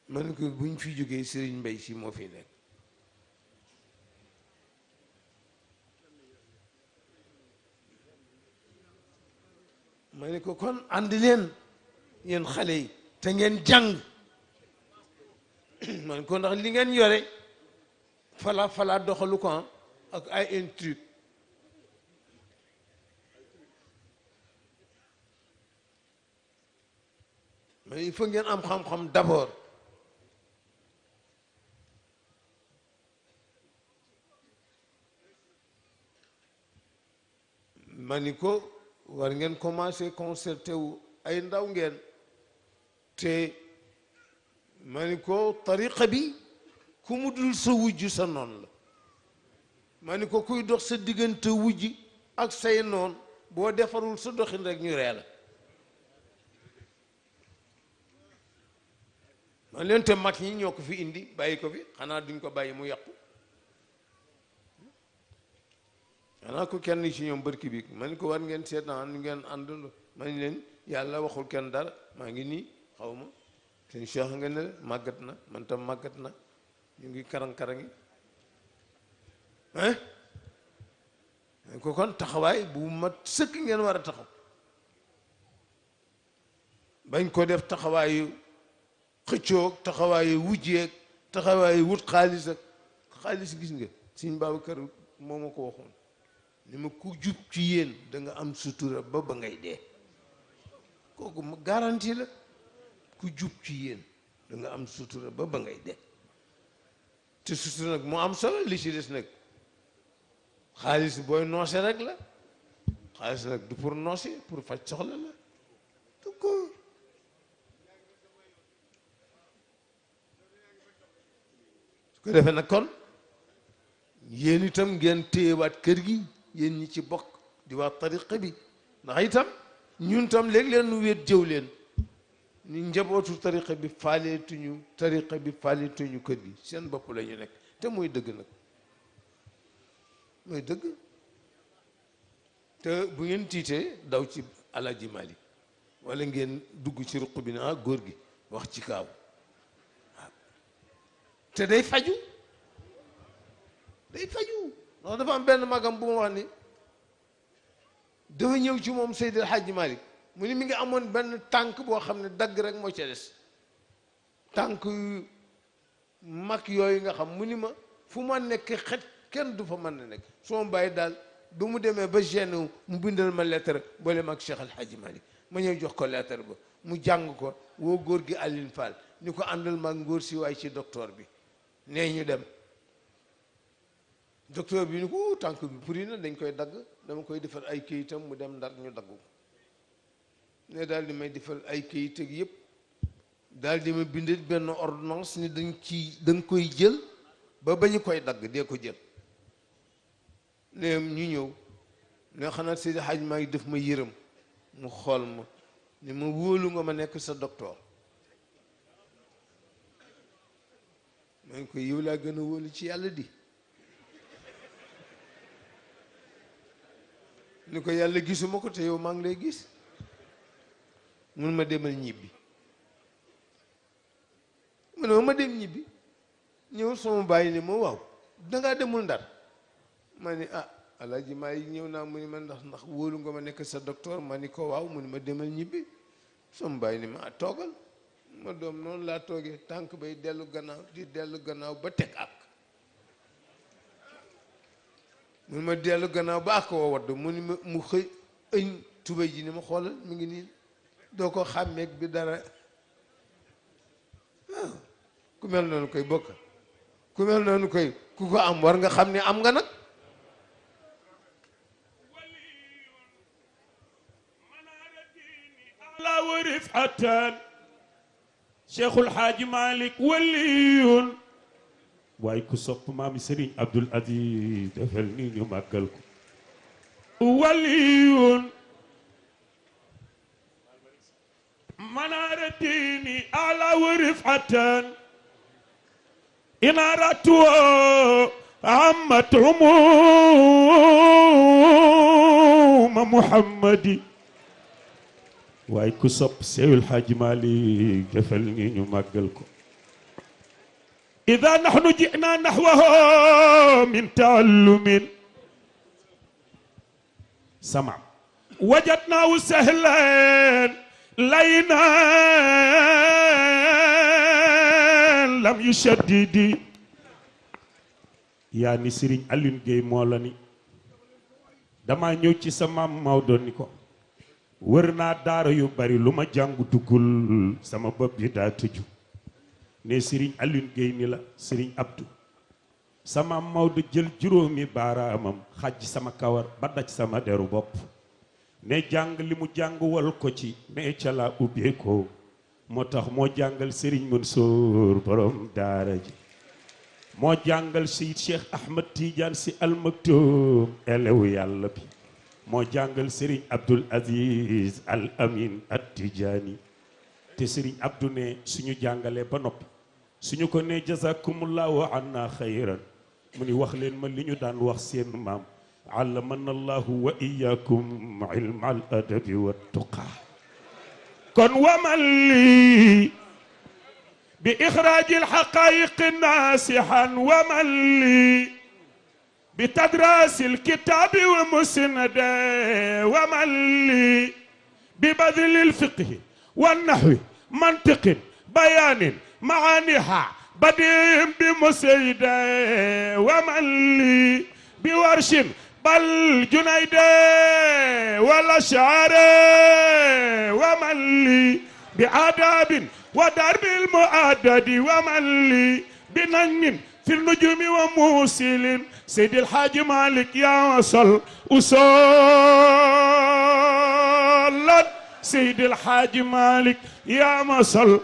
ma ni ko buñ fi jógee Serigne Mbaye si moo fi nekk ma ni ko kon ànd leen yéen xale yi te ngeen jàng man ko ndax li ngeen yore fala doxalu ko ak ay intrigue mais il faut ngeen am xam-xam d'abord ma ni ko war ngeen commencé concerté wu ay ndaw ngeen te ma ni ko tariqa bi ku mu dul sa wujj sa noon la ma ni ko kuy dox sa diggante wujj ak say noon boo defarul sa doxin rek ñu ree la man leen te mag ñi ñoo ko fi indi bàyyi ko fi xanaa duñ ko bàyyi mu yàqu xanaa ko kenn ci ñoom bërki bi ma ni ko war ngeen seet naa nu ngeen àndandoo ma ni leen yàlla waxul kenn dara maa ngi nii xaw ma seen cheikh nga ne màggat na man tam màggat na ñu ngi karang-karangi hein ko kon taxawaay bu mat sëkk ngeen war a taxaw bañ ko def taxawaayu xëccoog taxawaayu wujjeeg taxawaayu wut xaalis ak xaalis gis nga Sëñ Babacar moo ma ko waxoon ni ma ku jub ci yéen da nga am sutura ba ngay dee kooku ma garantie la ku jub ci yéen da nga am sutura ba ngay dee te sutura nag moo am solo li ci des nag xaalis booy noose rek la xaalis nag du pour noose pour faj soxla la tout court su ko defee nag kon yéen itam ngeen téyewaat kër gi yéen ñi ci bokk di waa tariqa bi ndax itam ñun tam léeg leen nu wéet jëw leen ni njabootu tariqa bi faaleetuñu kër gi seen bopp la ñu nekk te mooy dëgg nag mooy dëgg te bu ngeen tiitee daw ci Alaaji Malik wala ngeen dugg ci ruq bi na góor gi wax ci kaaw waaw te day faju ndax dafa am benn magam bu ma wax ni dafa ñëw ci moom Seydil Hadji Malick mu ni mi ngi amoon benn tànk boo xam ne dagg rek moo ca des tànk yu mag yooyu nga xam mu ni ma fu ma nekk xet kenn du fa mën na nekk su ma bàyyi daal ba mu demee ba gene mu bindal ma lettre boole ma ak Cheikh Al Hadji Malick ma ñëw jox ko lettre ba mu jàng ko woo góor gi Aline Fall ni ko àndal ma ak ngóor si waay ci docteur bi nee ñu dem docteur bi ni ko tànk bi puri na dañ koy dagg dama koy defal ay këyitam mu dem Ndar ñu dagg ko ne daal di may defal ay këyit ak yëpp daal di ma bindal benn ordonnance ni dañ koy jël ba ñu koy dagg dee ko jël ne ñu ñëw ne xanaa Seydi Hadj maa ngi def ma yërëm mu xool ma ni ma wóolu nga ma nekk sa docteur ma ngi koy yow laa gën a wóolu ci yàlla di ni ko yàlla gisuma ko te yow maa ngi lay gis mun ma demal ñibbi mu ne ma dem ñibbi ñëw sama bàyyi ni ma waaw dangaa demul Ndar ma ni Alaaji maa yi ñëw naa mu ni ma ndax wóolu nga ma nekk sa docteur ma ni ko waaw mu ni ma demal ñibbi sama bàyyi ni ma toogal ma doom noonu laa toogee tànk bay dellu gannaaw ba teg ak mu ni ma dellu gannaaw ba ak woo wadd mu ni ma mu xëy ëñ tubéy ji ni ma xoolal mi ngi nii doo ko xàmmeeg bi dara waaw ku mel noonu koy bokk ku mel noonu koy ku ko am war nga xam ne am nga nag la warif atan Cheikhul Hadji Malick waliyun waaye ku sopp maami Serigne Abdoul Aziz defal ni ñu màggal ko waliyun manaratini ala warif atan inaratu ammat umuma muhammadi waaye ku sopp Seyul Hadji Malick defal ni ñu màggal ko ida nahnu jina nahwahu min taallumin sama wajadnahu sahlan laynan lam yushaddidi yaa ni Serigne Alioune Gueye moo la ni dama ñëw ci sa maam Maodo ni ko wër naa daara yu bari lu ma jàngu duggul sama bopp bi daa tëju ne Serigne Alioune Gueye ni la Serigne Abdou sama Maodo jël juróomi baaraamam xaj sama kawar ba daj sama deru bopp ne jàng li mu jàng wal ko ci ne ca la ubbee ko moo tax moo jàngal Serigne Mansour borom daara ji moo jàngal Seyid Cheikh Ahmed Tidiane Sy Al Maktoum elewu yàlla bi moo jàngal Serigne Abdoul Aziz Al Amin At Tidjani te Serigne Abdou ne suñu jàngalee ba noppi suñu ko ne jazakumullahu anna xayran mu ni wax leen ma li ñu daan wax seen maam allamana allahu wa iyyakum ilma al adabi wa tuqa kon waman li bi ixraaji al xaqaayiq naasihan waman li بتدراس الكتاب ومسنده ومن لي ببذل الفقه والنحو منطق بيان معانيها بديم بمسيده ومن لي بورش بل جنيده والاشعار ومن لي بآداب ودرب المؤدد ومن لي بنجم في النجوم وموسل سيد الحاج مالك يا وصل أصلا سيد الحاج مالك يا وصل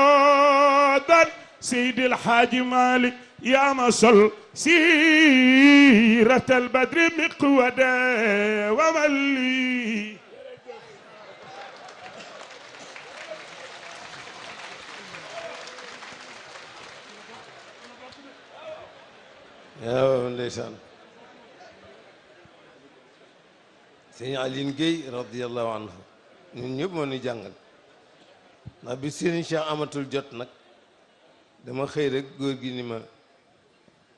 عروضا سيد الحاج مالك يا وصل سيرة البدر مقودا وملي ndeysaan sëñ Aline Gueye radiyallahu anhu ñun ñëpp moo ñu jàngal ndax bi sëriñ Cheikh amatul jot nag dama xëy rek góor gi ni ma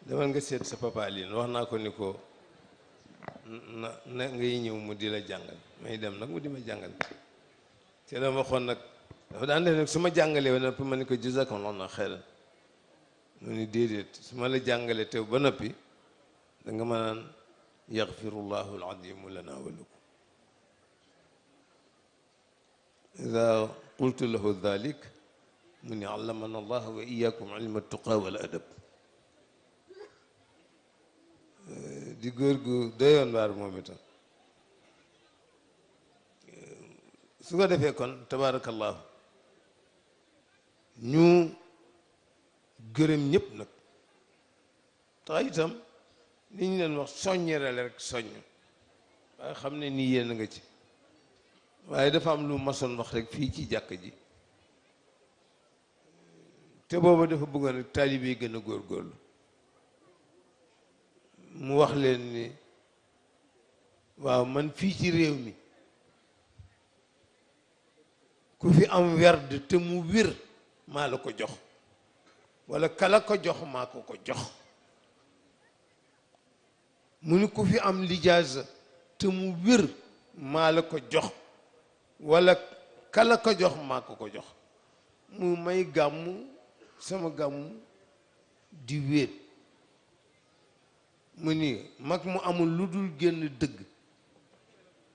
demal nga seet sa papa Aline wax naa ko ni ko na ngay ñëw mu di la jàngal may dem nag mu di ma jàngal te la ma waxoon nag dafa daan def nag su ma jàngalee ba noppi ma ni ko jazakallahu xayran mu ni déedéet su ma la jàngalee teew ba noppi da nga ma naan yaxfirullahu aladimu lana wa lakum ida qultu lahu dalik mu ni allamana allah wa iyakum ilma tuqa wal adab di góor gu doyoon waar moom itam su ko defee kon tabarakallahu ñu gërëm ñëpp nag tax itam li ñu leen wax soññerale rek soññ waaye xam ne nii yéen a nga ci waaye dafa am lu masoon wax rek fii ci jàkk ji te booba dafa bëggoon rek taalibe yi gën a góorgóorlu mu wax leen ni waaw man fii ci réew mi ku fi am werd te mu wér maa la ko jox wala kala ko jox maa ko ko jox mu ni ku fi am lijaasa te mu wér maa la ko jox wala kala ko jox maa ko ko jox mu may gàmmu sama gàmmu di wéet mu ni mag mu amul lu dul génn dëgg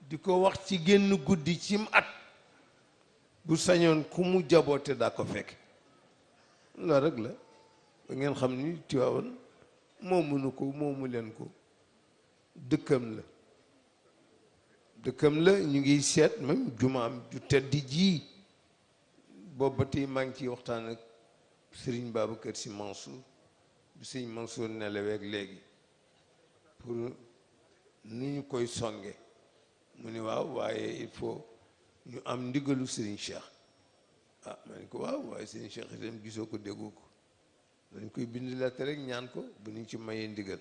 di ko wax ci génn guddi cim at bu sañoon ku mu jaboote daa ko fekk loolu rek la ba ngeen xam ni Tiwaawan moomu ko moomu leen ko dëkkam la ñu ngi seet même jumaam ju tedd ji boobu ba tey maa ngi ciy waxtaan ak Serigne Babacar Sy Mansour bi Serigne Mansour neleweeg léegi pour nu ñu koy songe mu ni waaw waaye il faut ñu am ndigalu Serigne Cheikh ah ma ni ko waaw waaye Serigne Cheikh itam gisoo ko déggoo ko dañ koy bind lettre rek ñaan ko bu ñu ci mayee ndigal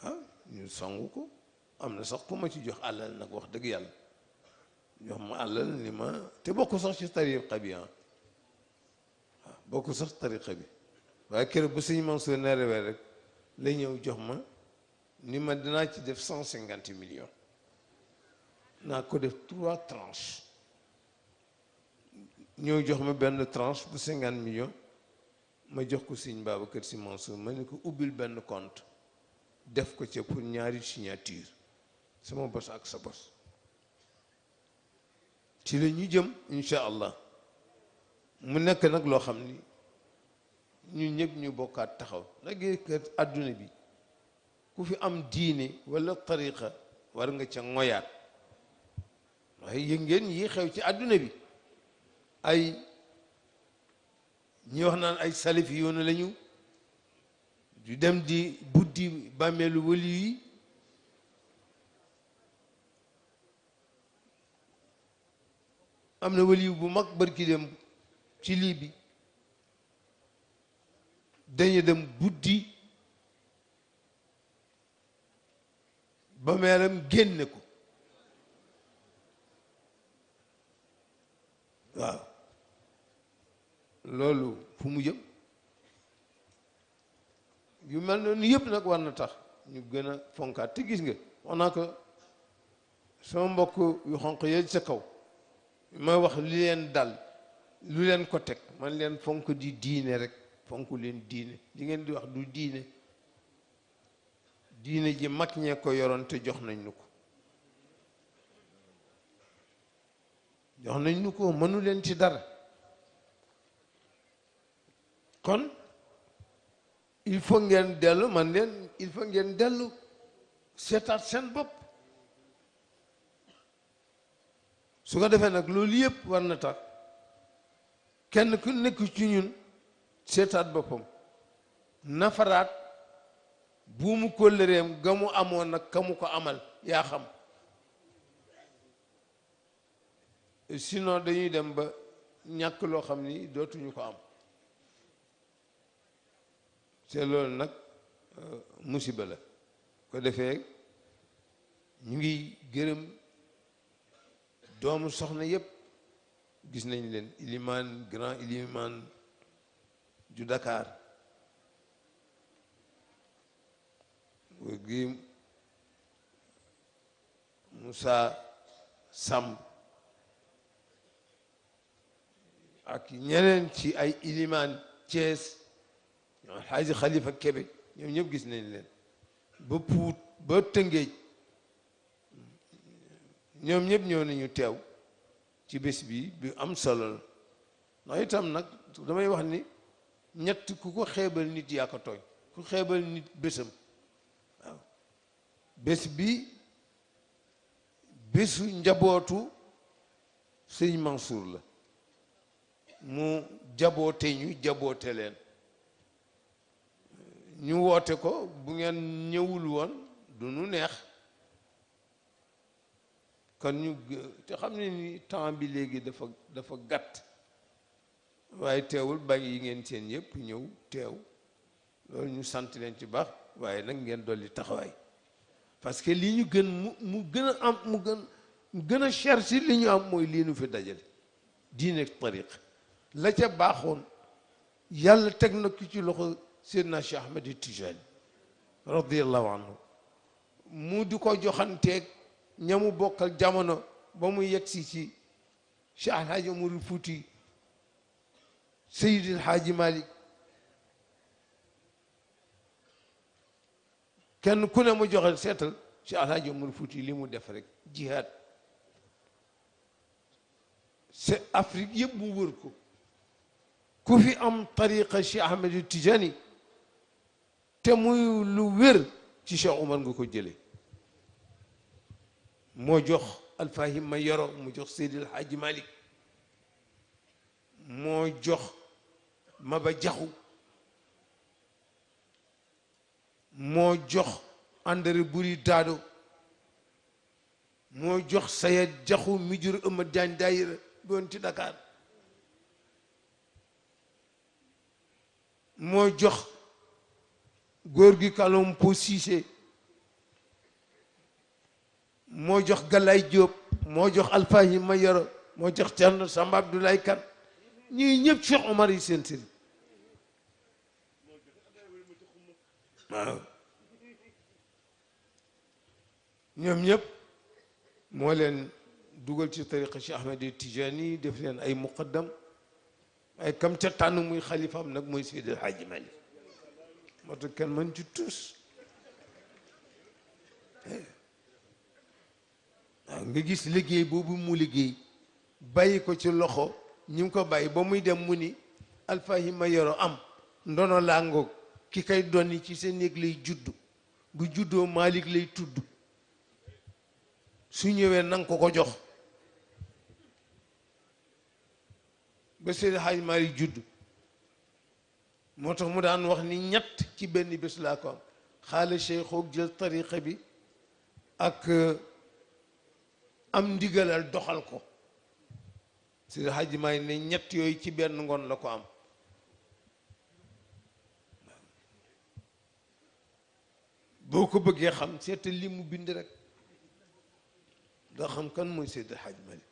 ah ñu songu ko am na sax ku ma ci jox àllal nag wax dëgg yàlla jox ma àllal ni ma te bokk sax ci tariqa bi ah waaw bokk sax tariqa bi waaye keroog bu Serigne Mansour nerewee rek la ñëw jox ma ni ma dinaa ci def 150 millions naa ko def 3 tranches ñëw jox ma benn tranche bu 50 millions ma jox ko Serigne Babacar Sy Mansour ma ne ko ubbil benn compte def ko ca pour ñaari signature sama bos ak sa bos ci la ñu jëm incha allah mu nekk nag loo xam ni ñun ñëpp ñu bokkaat taxaw nag àdduna bi ku fi am diine wala tariqa war nga ca ngoyaat waaye yëg ngeen yi xew ci àdduna bi ay ñi wax naan ay salif yoonu lañu du dem di buddi bàmmeelu wali yi am na wali bu mag barki dem ci lii bi dañu dem buddi bàmmeelam génne ko waaw loolu fu mu jëm yu mel noonu yëpp nag war na tax ñu gën a fonkaat te gis nga wax naa ko sama mbokk yu xonq yee sa kaw ma wax li leen dal lu leen ko teg man leen fonk di diine rek fonk leen diine li ngeen di wax du diine diine ji mag ñee ko yoroon te jox nañ nu ko jox nañ nu ko mënu leen ci dara kon il faut ngeen dellu man leen il faut ngeen dellu seetaat seen bopp su ko defee nag loolu yëpp war na tax kenn ku nekk ci ñun seetaat boppam nafaraat buumu kóllëreem ga mu amoon nag ka mu ko amal yaa xam sinon dañuy dem ba ñàkk loo xam ni dootuñu ko am te loolu nag musiba la ko defee ñu ngi gërëm doomu soxna yépp gis nañ leen ilimaan grand ilimaan du Dakar gi Moussa Samb ak ñeneen ci ay ilimaan Thiès ñoo Xaaji Xalifa Kebe ñoom ñëpp gis nañ leen ba Puut ba Tëngéej ñoom ñëpp ñëw nañu teew ci bés bi am solo la ndax itam nag damay wax ni ñett ku ko xeebal nit yaa ko tooñ ku xeebal nit bésam waaw bés bi bésu njabootu sëñ Mansour la mu jaboote ñu jaboote leen ñu woote ko bu ngeen ñëwul woon du nu neex kon ñu te xam ne ni temps bi léegi dafa gàtt waaye teewul bàyyi yi ngeen seen yëpp ñëw teew loolu ñu sant leen ci baax waaye nag ngeen dolli taxawaay parce que li ñu gën mu gën a am mu gën a cher si li ñu am mooy lii nu fi dajale diine tariq la ca baaxoon yàlla teg na ko ci loxo Seydina Cheikh Ahmed Tijani radiyallahu anhu mu di ko joxanteeg ñamu bokkal jamono ba mu yegsi ci Cheikh Alhaji Omarul Fuuti Seydil Haaji Malik kenn ku ne mu joxe seetal Cheikh Alhaji Omarul Fuuti li mu def rek jihaad c'est Afrique yëpp mu wër ko ku fi am tariqa Cheikh Ahmed Tijani te muy lu wér ci Cheikh Omar nga ko jële moo jox Alfahim ma yoro mu jox Seydil Haaji Malik moo jox Maba Jaxu moo jox André Buri Daado moo jox Sayed Jaxu mi jur Amad Jaañ Daayira doon ci Dakar moo jox góor gi Kalompo Cissé moo jox Galaay Jóob moo jox Alfahim ma yoro moo jox Cerno Samba Abdoulaye Kan ñii ñëpp Cheikh Omar yi seen sëriñ waaw ñoom ñëpp moo leen dugal ci tariqa Cheikh Ahmed Tijani def leen ay muqaddam ay kam ca tànn muy xalifaam nag mooy Seydi El Hadji Malick moo tax kenn mën ci tus waaw nga gis liggéey boobu mu liggéey bàyyi ko ci loxo ñi ngi ko bàyyi ba muy dem mu ni Alfahim ma yoro am ndono laa ngoog ki kay donni ci seen néeg lay juddu bu juddoo Malick lay tudd su ñëwee nanga ko jox ba Seydi Hadji Malick juddu moo tax mu daan wax ni ñett ci benn bés laa ko am xaala cheikhoog jël tariqa bi ak am ndigalal doxal ko Seydi Hadji Malick ne ñett yooyu ci benn ngoon la ko am boo ko bëggee xam seetal li mu bind rek doo xam kan mooy Seydi Hadji Malick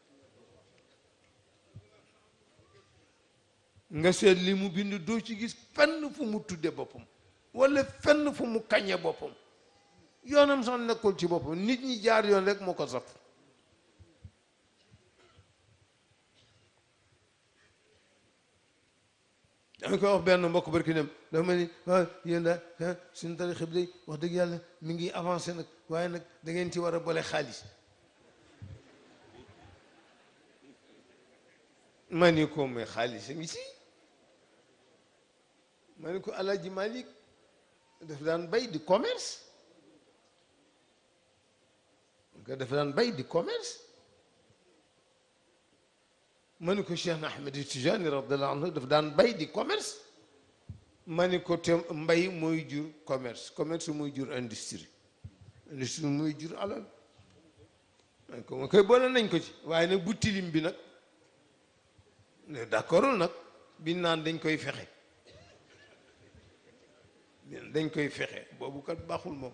nga seet li mu bind doo ci gis fenn fu mu tudde boppam walla fenn fu mu kañe boppam yoonam sax nekkul ci boppam nit ñi jaar yoon rek moo ko saf dama koy wax benn mbokk barki dem dafa ma ni waaw yéen daal suñu tarixa bi day wax dëgg yàlla mi ngi avancé nag waaye nag da ngeen ci war a boole xaalis ma ni ko mais xaalis a ngi si ma ni ko Alaaji Malick daf daan bay di commerce dafa daan bay di commerce ma ni ko Cheikh Ahmed Tijani radiyallahu anhu daf daan bay di commerce ma ni ko te mbay mooy jur commerce commerce mooy jur industrie industrie mooy jur alal man ko ma koy boole nañ ko ci waaye nag bu tilim bi nag ne d'accordul nag bi naan dañ koy fexe dañ koy fexe boobu kat baaxul moom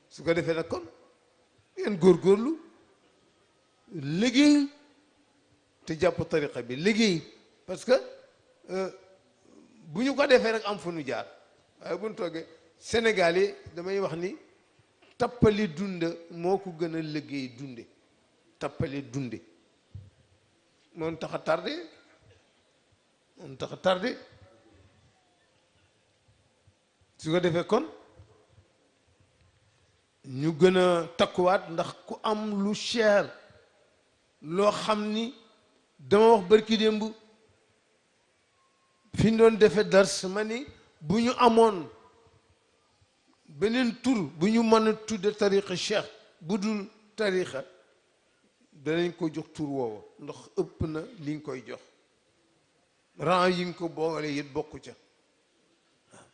su ko defee nag kon ngeen góorgóorlu liggéey te jàpp tariqa bi liggéey parce que bu ñu ko defee rek am fu nu jaar waaye bu ñu toogee Sénégal yi damay wax ni tappali dunda moo ko gën a liggéey dunde tappali dunde moom tax a tardé moom tax a tardé su ko defee kon ñu gën a takkuwaat ndax ku am lu cher loo xam ni dama wax barki démb fi ñu doon defee dars ma ni bu ñu amoon beneen tur bu ñu mën a tudde tariqa cheikh bu dul tariqa danañ ko jox tur woowu ndax ëpp na li nga koy jox ran yi nga ko boole it bokku ca waaw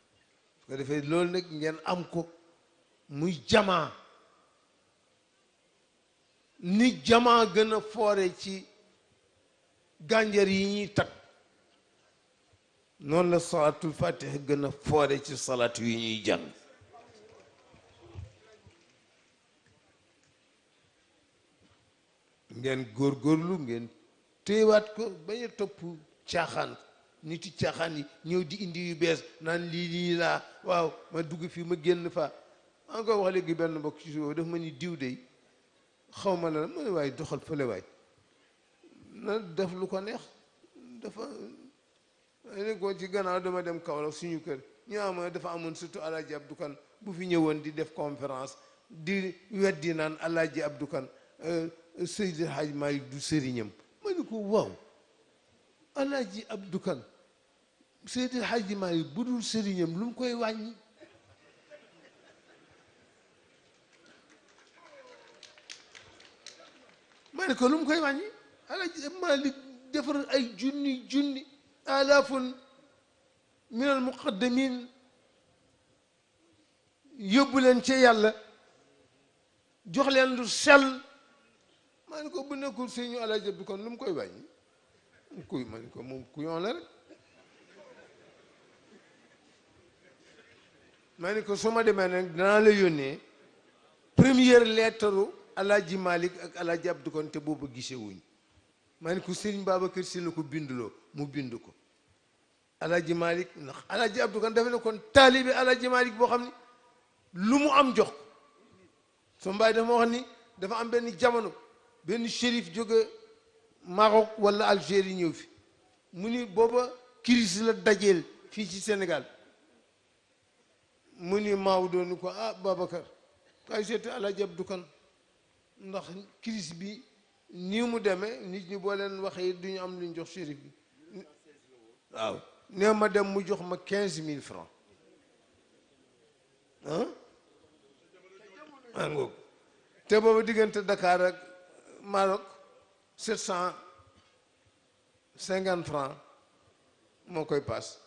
su ko defee loolu nag ngeen am ko muy jamaa ni jamaa gën a foore ci gànjar yi ñuy takk noonu la salaatul fatiha gën a foore ci salaatu yi ñuy jàng ngeen góorgóorlu ngeen téewaat ko bañ a topp caaxaan nit yi caaxaan yi ñëw di indi yu bees naan lii laa waaw ma dugg fii ma génn fa maa ko wax léegi benn mbokk ci suuf daf ma ni diw de xaw ma la ma ne waaye doxal fële waay na def lu ko neex dafa ne ko ci gannaaw dama dem Kaolack suñu kër ñu am dafa amoon surtout Alaaji Abdou Kan bu fi ñëwoon di def conférence di weddi naan Alaaji Abdou Kan Seydi Hadj Malick du sëriñam ma ne ko waaw Alaaji Abdou Kan Seydi Hadj Malick bu dul sëriñam lu mu koy wàññi ma ne ko lu mu koy wàññi Alaaji Malick defar ay junni alaafun min al muqaddamin yóbbu leen ca yàlla jox leen lu sell ma ne ko bu nekkul sëñu Alaaji Abdu Kan lu mu koy wàññi kuy ma ne ko moom ku yoon la rek ma ne ko su ma demee nag danaa la yónnee première lettre Alaaji Malick ak Alaaji Abdu Kan te boobu gisee wuñ ma ne ko Sëriñ Babacar Si la ko binduloo mu bind ko Alaaji Malick ndax Alaaji Abdu Kan dafa ne kon taalibe Alaaji Malick boo xam ne lu mu am jox ko sama baay dafa ma wax ni dafa am benn jamono benn shérif jóge Maroc wala Algérie ñëw fi mu ni booba crise la dajeel fii ci Sénégal mu ni Maodo ni ko ah Babacar kay seeti Alaaji Abdu Kan ndax crise bi nii mu demee nit ñi boo leen waxee duñu am luñ jox shérif bi waaw nee ma dem mu jox ma 15 000 francs ah ngoog te booba diggante Dakar ak Maroc 750 francs moo koy paas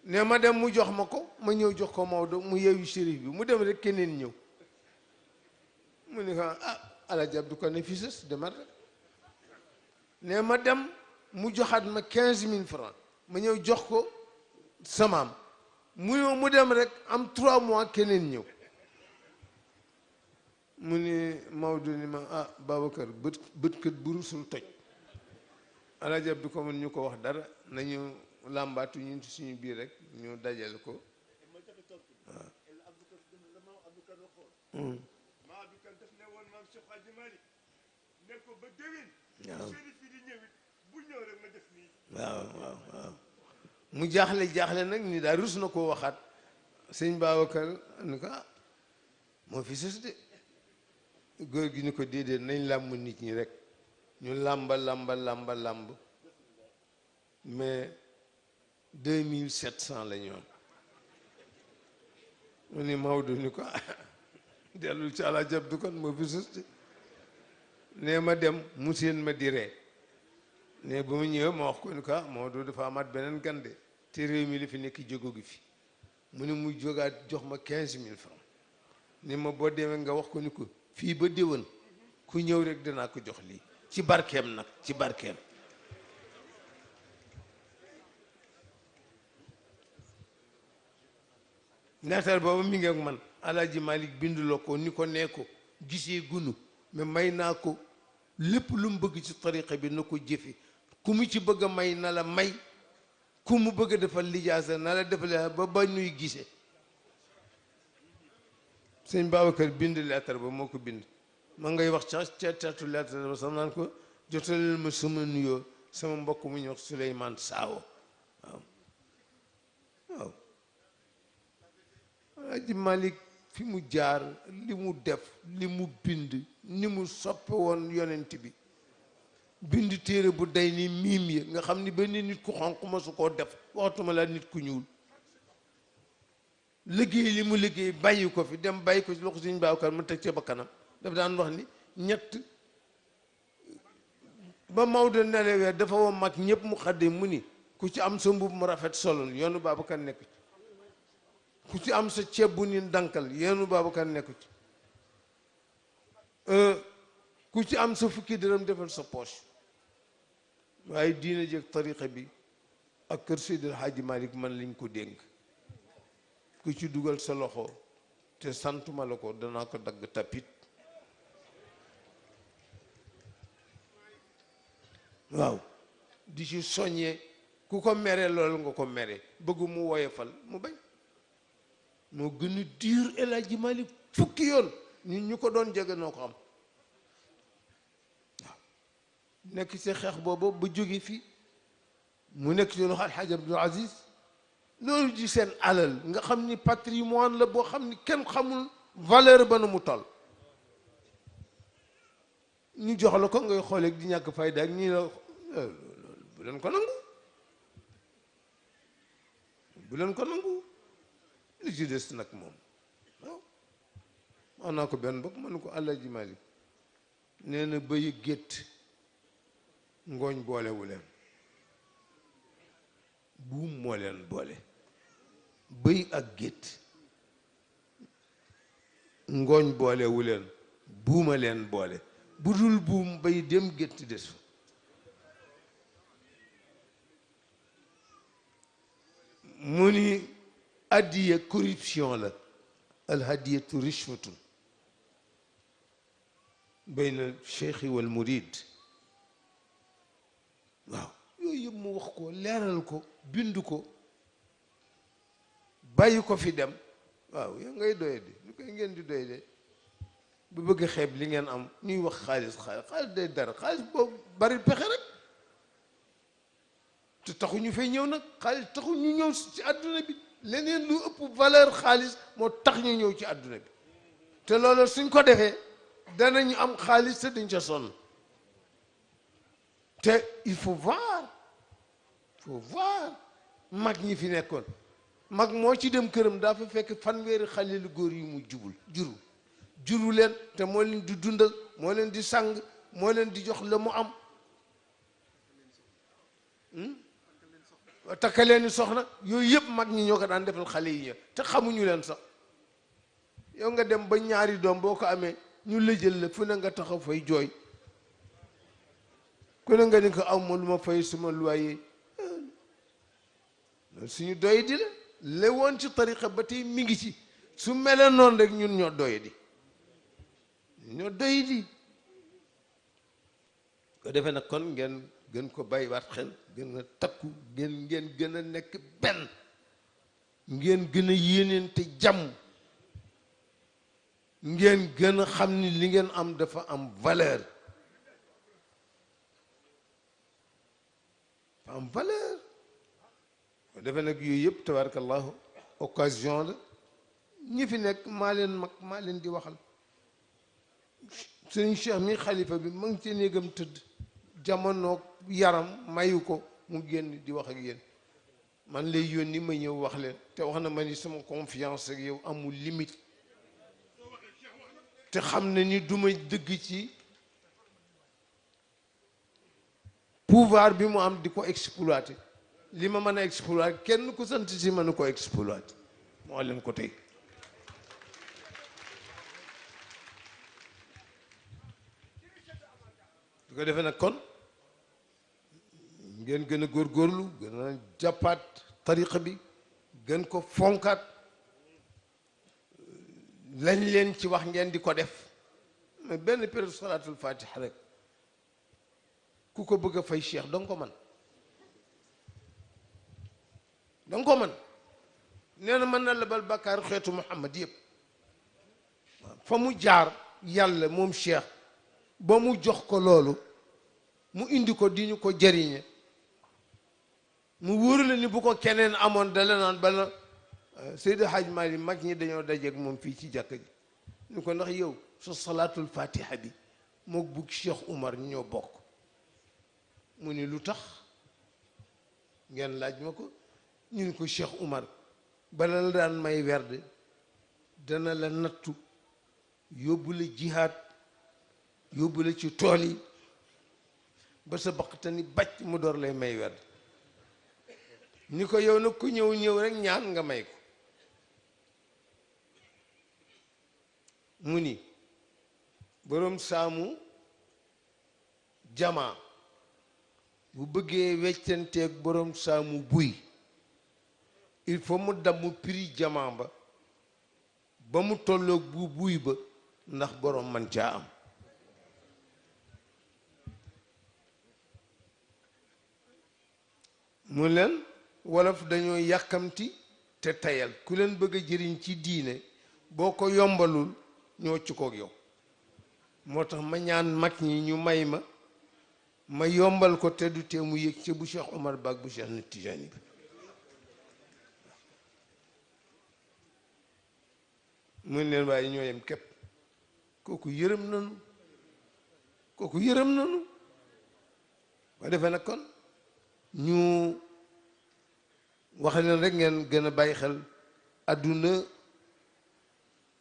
nee ma dem mu jox ma ko ma ñëw jox ko Maodo mu yeewu shérif bi mu dem rek keneen ñëw mu ni ko ah Alaaji Abdu Kan ne fii sës demal rek nee ma dem mu joxaat ma 15 000 francs ma ñëw jox ko samaam mu dem rek am 3 mois keneen ñëw mu ni Maodo ni ma ah Babacar bët kët bu rusul toj Alaaji Abdu Kan ñu ko wax dara nañu làmbaatu ñun ci suñu biir rek ñu dajale ko waaw mu jaaxle nag ni daal rus na koo waxaat sëñ Babacar ni ko ah moo fi sës de góor gi ni ko déedéet nañ làmb nit ñi rek ñu làmb mais 2700 la ñoon mu ni Maodo ni ko ah dellul ci Alaaji Abdu Kan moo fi sës de nee ma dem mu seen ma di ree ne ba mu ñëwee ma wax ko ni ko Maodo dafa amaat beneen gande te réew mi li fi nekk jógo gi fi mu ne mu jógaat jox ma 15 000 francs ni ma boo demee nga wax ko ni ko fii ba déwén ku ñëw rek danaa ko jox lii ci barkeem nag ci barkeem neetar booba mi ngi ak man Alaaji Malik binduloo ko ni ko nee ko gisee gunu mais may naa ko lépp lu mu bëgg ci tariqa bi na ko jëfe ku mu ci bëgg a may na la may ku mu bëgg a defal lijaasa na la defal ba ba nuy gisee sëñ Babacar bind lettre ba moo ko bind ma ngay wax ca teetu lettre ba sax naan ko jotaleel ma sama nuyoo sama mbokk mu ñuy wax Souleymane Saawo waaw waaw Alaaji Malik fi mu jaar li mu def li mu bind ni mu soppe woon yonent bi bind téere bu day ni miim yi nga xam ni benn nit ku xonq ma su koo def waxtuma la nit ku ñuul liggéey li mu liggéey bàyyi ko fi dem bàyyi ko ci loxo Sëñ Babacar mu teg ca ba kanam daf daan wax ni ñett ba Maodo nelewee dafa woo mag ñëpp mu xadde mu ni ku ci am sa mbub mu rafet solol yoonu Babacar nekk ci ku ci am sa ceeb bu ni dankal yoonu Babacar nekk ci ku ci am sa fukki dërëm defal sa poche waaye diina jeeg tariqa bi ak kër Seydil Hadji Malick man lañ ko dénk ku ci dugal sa loxo te santuma la ko danaa ko dagg tapit waaw di ci soññee ku ko mere loolu nga ko mere bëgg mu woyofal mu bañ moo gën a diir El Hadji Malick fukki yoon ñun ñu ko doon jege noo ko am waaw nekk ci xeex boobu ba jóge fii mu nekk ci loxo Alxaaji Abdul Aziz loolu di seen alal nga xam ni patrimoine la boo xam ni kenn xamul valeur ba na mu toll ñu jox la ko ngay xoolee di ñàkk fayda ak ñii la bu leen ko nangu bu leen ko nangu li ci des nag moom waaw wax naa ko benn bokk ma ne ko Alaaji Malick nee na bëy gétt ngooñ boolewu leen buum moo leen boole bëy ak gétt ngooñ boolewu leen buuma leen boole bu dul buum bay dem gétt des fa mu ni addiya corruption la alhadiyatu rishwatun bayna cheikhi wal murid waaw yooyu yëpp mu wax ko leeral ko bind ko bàyyi ko fi dem waaw yow ngay doye di lu koy ngeen di doy de bu bëgg xeeb li ngeen am ñuy wax xaalis day dara xaalis boobu bari pexe rek te taxu ñu fay ñëw nag xaalis taxu ñu ñëw ci àdduna bi leneen lu ëpp valeur xaalis moo tax ñu ñëw ci àdduna bi te loolu suñ ko defee danañu am xaalis te duñ ca sonn te il faut voir mag ñi fi nekkoon mag moo ci dem këram daa fa fekk fanweeri xale lu góor yu mu juru leen te moo leen di dundal moo leen di sang moo leen di jox la mu am takkaleen ni soxna yooyu yëpp mag ñi ñoo ko daan defal xale yi ña te xamuñu leen sax yow nga dem ba ñaari doom boo ko amee ñu lëjël la fu ne nga taxaw fay jooy ku ne nga ni ko aw ma lu ma fay suma loyer loolu suñu doy di la woon ci tariqa ba tey mi ngi ci su mele noonu rek ñun ñoo doy di ko defee nag kon ngeen gën ko bàyyiwaat xel gën a takku ngeen gën a nekk benn ngeen gën a yéeneente jàmm ngeen gën a xam ni li ngeen am dafa am valeur ko defee nag yooyu yëpp tabarakallahu occasion la ñi fi nekk maa leen mag maa leen di waxal sëñ Cheikh mi xalifa bi ma ngi ci néegam tëdd jamono yaram mayu ko mu génn di wax ak yéen man lay yónni ma ñëw wax leen te wax na ma ni sama confiance ak yow amul limite te xam na ni duma dëgg ci pouvoir bi mu am di ko exploiter li ma mën a exploiter kenn ku sant si mën a ko exploiter moo leen ko tey du ko defee nag kon ngeen gën a góorgóorlu gën a jàppaat tariqa bi gën ko fonkaat lañ leen ci wax ngeen di ko def mais benn période salaatul fatiha rek ku ko bëgg a fay cheikh danga ko man danga ko man nee na mën na la bal bàkkaaru xeetu Muhammad yëpp fa mu jaar yàlla moom cheikh ba mu jox ko loolu mu indi ko di ñu ko jëriñe mu wóor la ni bu ko keneen amoon dala naan bala Seydi Hadj Malick mag ñi dañoo dajeeg moom fii ci jàkka ji ñu ko ndax yow sa salaatul fatiha bi mook bu Cheikh Oumar ñoo bokk mu ni lu tax ngeen laaj ma ko ñu ni ko Cheikh Oumar bala la daan may werd dana la nattu yóbbu la jihaad yóbbu la ci tool yi ba sa baqtani bàcc mu door lay may werd ni ko yow nag ku ñëw rek ñaan nga may ko mu ni boroom saamu jamaa bu bëggee weccanteeg boroom saamu buy il faut mu damm prix jamaa ba mu tolloog bu buy ba ndax boroom man caa am mu leen wolof dañoo yàkkamti te tayal ku leen bëgg a jëriñ ci diine boo ko yombalul ñoo ci koog yow moo tax ma ñaan mag ñi ñu may ma yombal ko te du tee mu yëg ci bu Cheikh Omar Ba ak bu Cheikh Ahmed Tidiane bi mun leen waaye ñoo yem képp kooku yërëm nanu ba defee nag kon ñu wax leen rek ngeen gën a bàyyi xel àdduna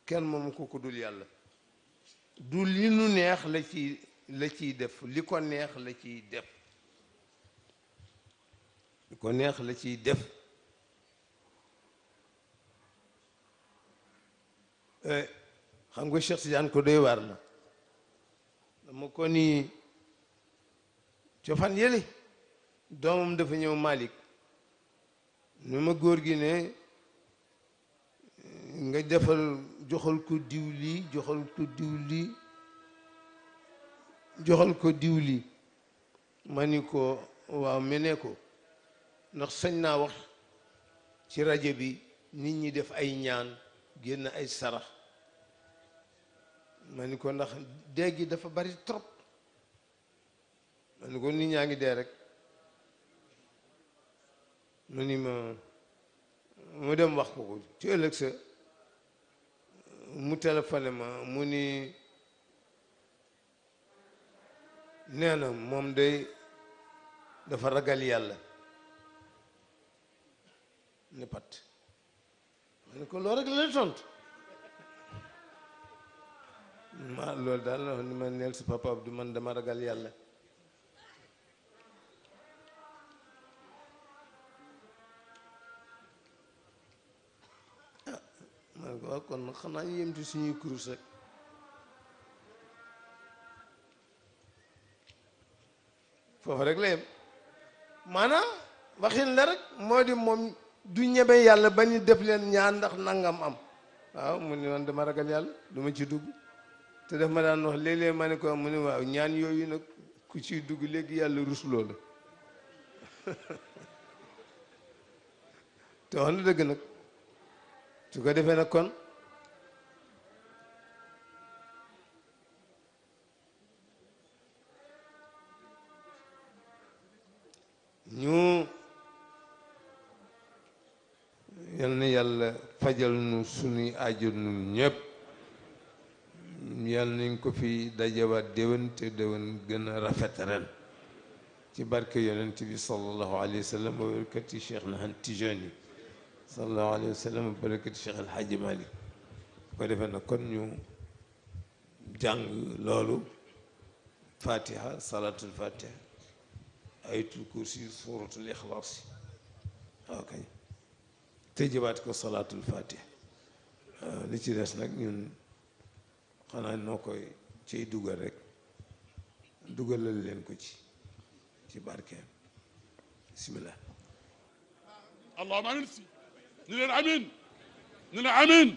kenn moom ko dul yàlla du li nu neex la ciy def li ko neex la ciy def li ko neex la ciy def xam nga Cheikh Tidiane ko doy waar la dama ko ni cofan yële doomam dafa ñëw Malick nu ma góor gi ne nga defal joxal ko diw lii joxal ko diw lii joxal ko diw lii ma ni ko waaw mene ko ndax sañ naa wax ci rajo bi nit ñi def ay ñaan génn ay sarax ma ni ko ndax dee gi dafa bari trop ma ni ko nit ñaa ngi dee rek mu ni mu dem wax ko ci ëllëg sa mu téléphoné ma mu ni nee na moom day dafa ragal yàlla ne pat ma ni ko loo rek la tontu ma loolu daal la ni ma neel sa papa Abdou man dama ragal yàlla waaw kon nag xanaa ñu yem ci suñuy kurus rek foofu rek la yem maanaam waxin la rek moo di moom du ñebe yàlla ba ñu def leen ñaan ndax nangam am waaw mu ne man dama ragal yàlla du ma ci dugg te daf ma daan wax léeg-léeg ma ne ko mu ne waaw ñaan yooyu nag ku ciy dugg léegi yàlla rusloo la te wax na dëgg nag su ko defee nag kon ñu yal na yàlla fajal nu sunuy aajo nun ñëpp yal nañ ko fi dajawaat déwén te déwén gën a rafet ren ci barke yonent bi sallallahu alayhi wa sallam wa barakati Cheikh Ahmed Tidiane sallallahu alayhi wa sallam wa barakati Cheikh El Hadji Malick ko defee nag kon ñu jàng loolu fatiha salatul fatiha ayatul kursi suratul ixlaas ok te jëbaat ko salatul fatiha li ci des nag ñun xanaa noo koy ciy dugal rek dugalal leen ko ci barkeem bismillah allahumma amin si ñu leen amin ñu ne amin